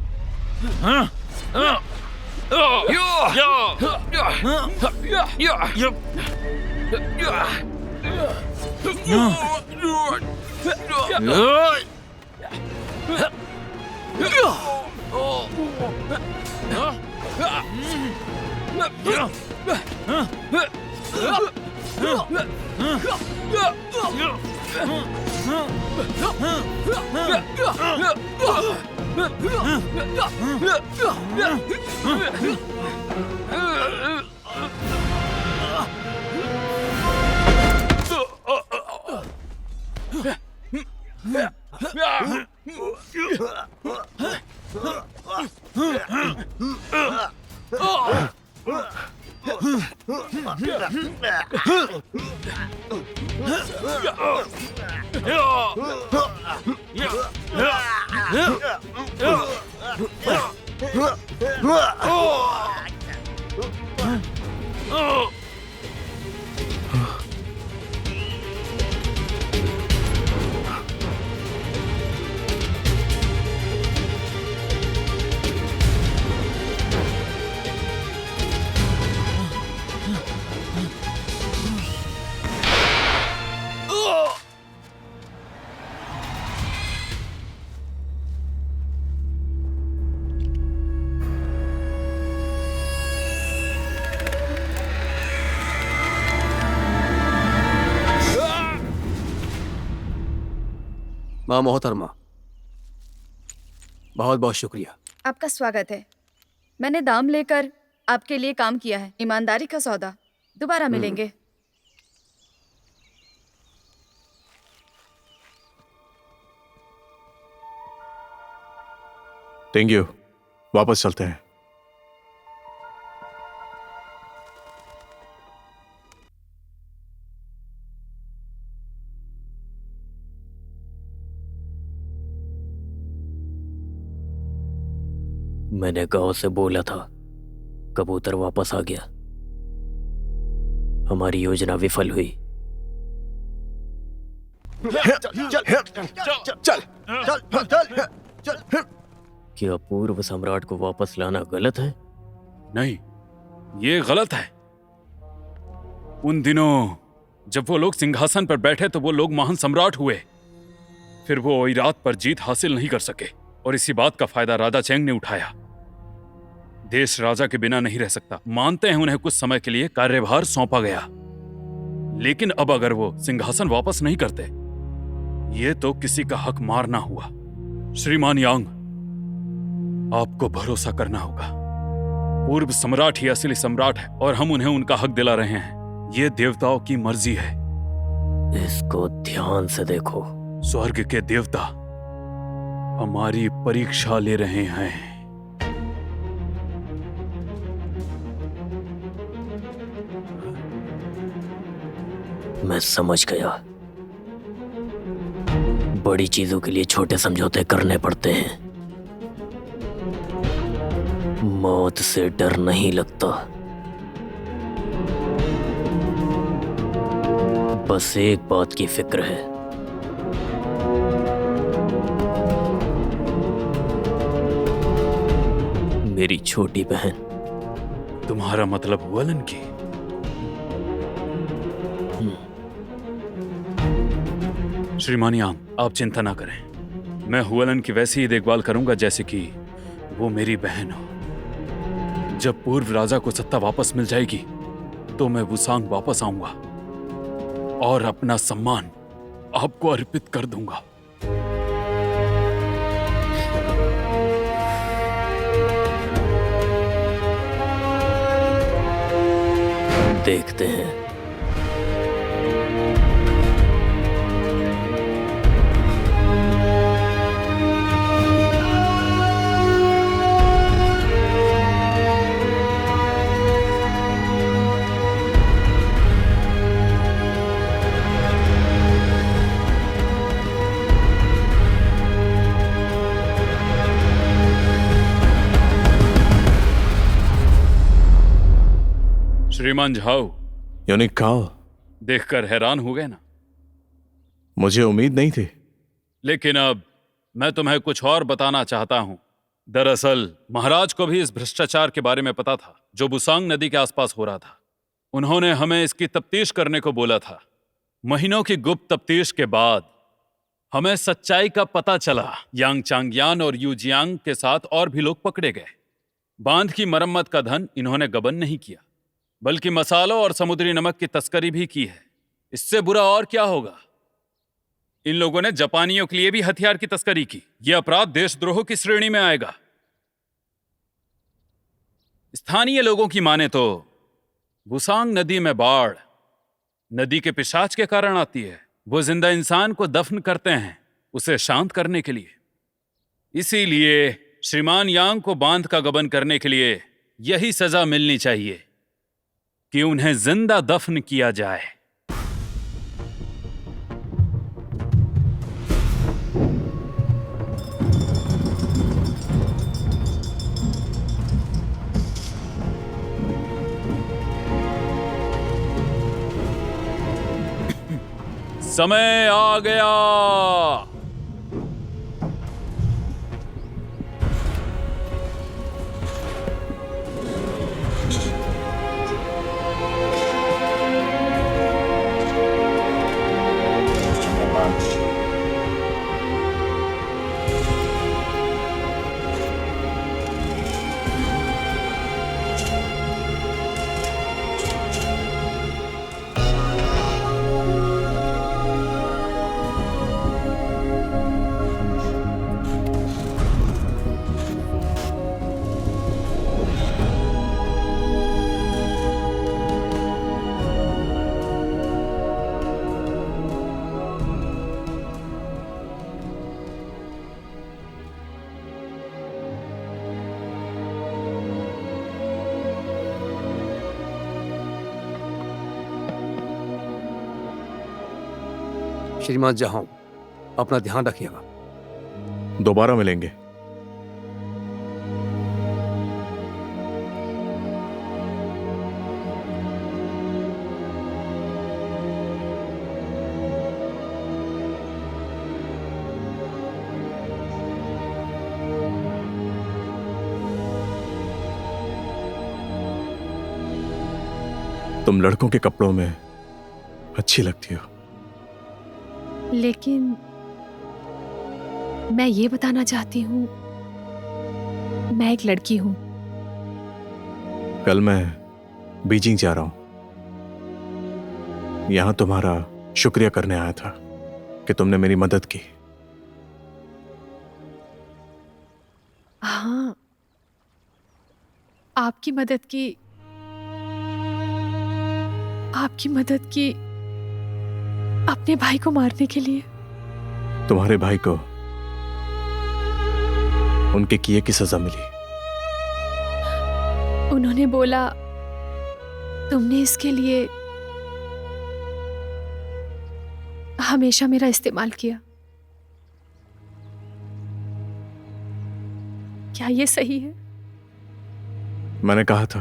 माँ मोहतरमा, बहुत बहुत शुक्रिया। आपका स्वागत है। मैंने दाम लेकर आपके लिए काम किया है। ईमानदारी का सौदा। दोबारा मिलेंगे। Thank you. वापस चलते हैं। मैंने गांव से बोला था, कबूतर वापस आ गया। हमारी योजना विफल हुई। क्या पूर्व सम्राट को वापस लाना गलत है? नहीं, ये गलत है। उन दिनों जब वो लोग सिंहासन पर बैठे तो वो लोग महान सम्राट हुए। फिर वो ओइरात पर जीत हासिल नहीं कर सके और इसी बात का फायदा राजा चेंग ने उठाया। देश राजा के बिना नहीं रह सकता। मानते हैं उन्हें कुछ समय के लिए कार्यभार सौंपा गया, लेकिन अब अगर वो सिंहासन वापस नहीं करते, ये तो किसी का हक मारना हुआ। श्रीमान यांग, आपको भरोसा करना होगा। पूर्व सम्राट ही असली सम्राट है और हम उन्हें उनका हक दिला रहे हैं। ये देवताओं की मर्जी है। इसको ध्यान से देखो। स्वर्ग के देवता हमारी परीक्षा ले रहे हैं। मैं समझ गया। बड़ी चीजों के लिए छोटे समझौते करने पड़ते हैं। मौत से डर नहीं लगता, बस एक बात की फिक्र है। मेरी छोटी बहन। तुम्हारा मतलब वलन की? श्रीमान यांग, आप चिंता ना करें। मैं हुएलन की वैसी ही देखभाल करूंगा जैसे कि वो मेरी बहन हो। जब पूर्व राजा को सत्ता वापस मिल जाएगी तो मैं वुसांग वापस आऊंगा और अपना सम्मान आपको अर्पित कर दूंगा। देखते हैं। श्रीमान झाओ, यूनिक खाओ, देखकर हैरान हो गए ना? मुझे उम्मीद नहीं थी। लेकिन अब मैं तुम्हें कुछ और बताना चाहता हूं। दरअसल महाराज को भी इस भ्रष्टाचार के बारे में पता था जो बुसांग नदी के आसपास हो रहा था। उन्होंने हमें इसकी तफ्तीश करने को बोला था। महीनों की गुप्त तफ्तीश के बाद हमें सच्चाई का पता चला। यांग चांगयान और यू जियांग के साथ और भी लोग पकड़े गए। बांध की मरम्मत का धन इन्होंने गबन नहीं किया, बल्कि मसालों और समुद्री नमक की तस्करी भी की है। इससे बुरा और क्या होगा? इन लोगों ने जापानियों के लिए भी हथियार की तस्करी की। यह अपराध देशद्रोह की श्रेणी में आएगा। स्थानीय लोगों की माने तो बुसांग नदी में बाढ़ नदी के पिशाच के कारण आती है। वो जिंदा इंसान को दफन करते हैं उसे शांत करने के लिए। इसीलिए श्रीमान यांग को बांध का गबन करने के लिए यही सजा मिलनी चाहिए कि उन्हें जिंदा दफन किया जाए। समय आ गया। श्रीमान जहां, अपना ध्यान रखिएगा। दोबारा मिलेंगे। तुम लड़कों के कपड़ों में अच्छी लगती हो। लेकिन मैं ये बताना चाहती हूँ, मैं एक लड़की हूँ। कल मैं बीजिंग जा रहा हूं। यहां तुम्हारा शुक्रिया करने आया था कि तुमने मेरी मदद की। हाँ, आपकी मदद की, आपकी मदद की अपने भाई को मारने के लिए। तुम्हारे भाई को उनके किए की सजा मिली। उन्होंने बोला तुमने इसके लिए हमेशा मेरा इस्तेमाल किया। क्या ये सही है? मैंने कहा था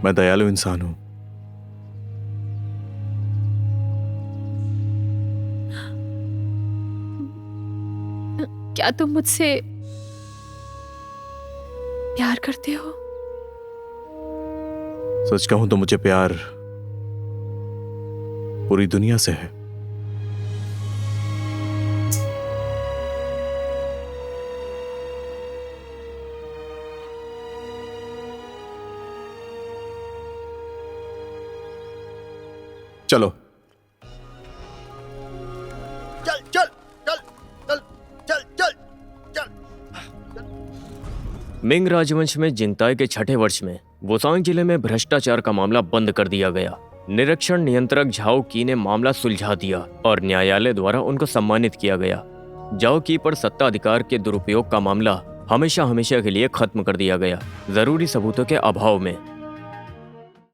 मैं दयालु इंसान हूं। क्या तुम मुझसे प्यार करते हो? सच कहूं तो मुझे प्यार पूरी दुनिया से है। चलो चल चल चल चल चल चल चल। मिंग राजवंश में जिंगताई के छठे वर्ष में वोसांग जिले में भ्रष्टाचार का मामला बंद कर दिया गया। निरीक्षण नियंत्रक झाओ की ने मामला सुलझा दिया और न्यायालय द्वारा उनको सम्मानित किया गया। झाओ की पर सत्ताधिकार के दुरुपयोग का मामला हमेशा हमेशा के लिए खत्म कर दिया गया, जरूरी सबूतों के अभाव में।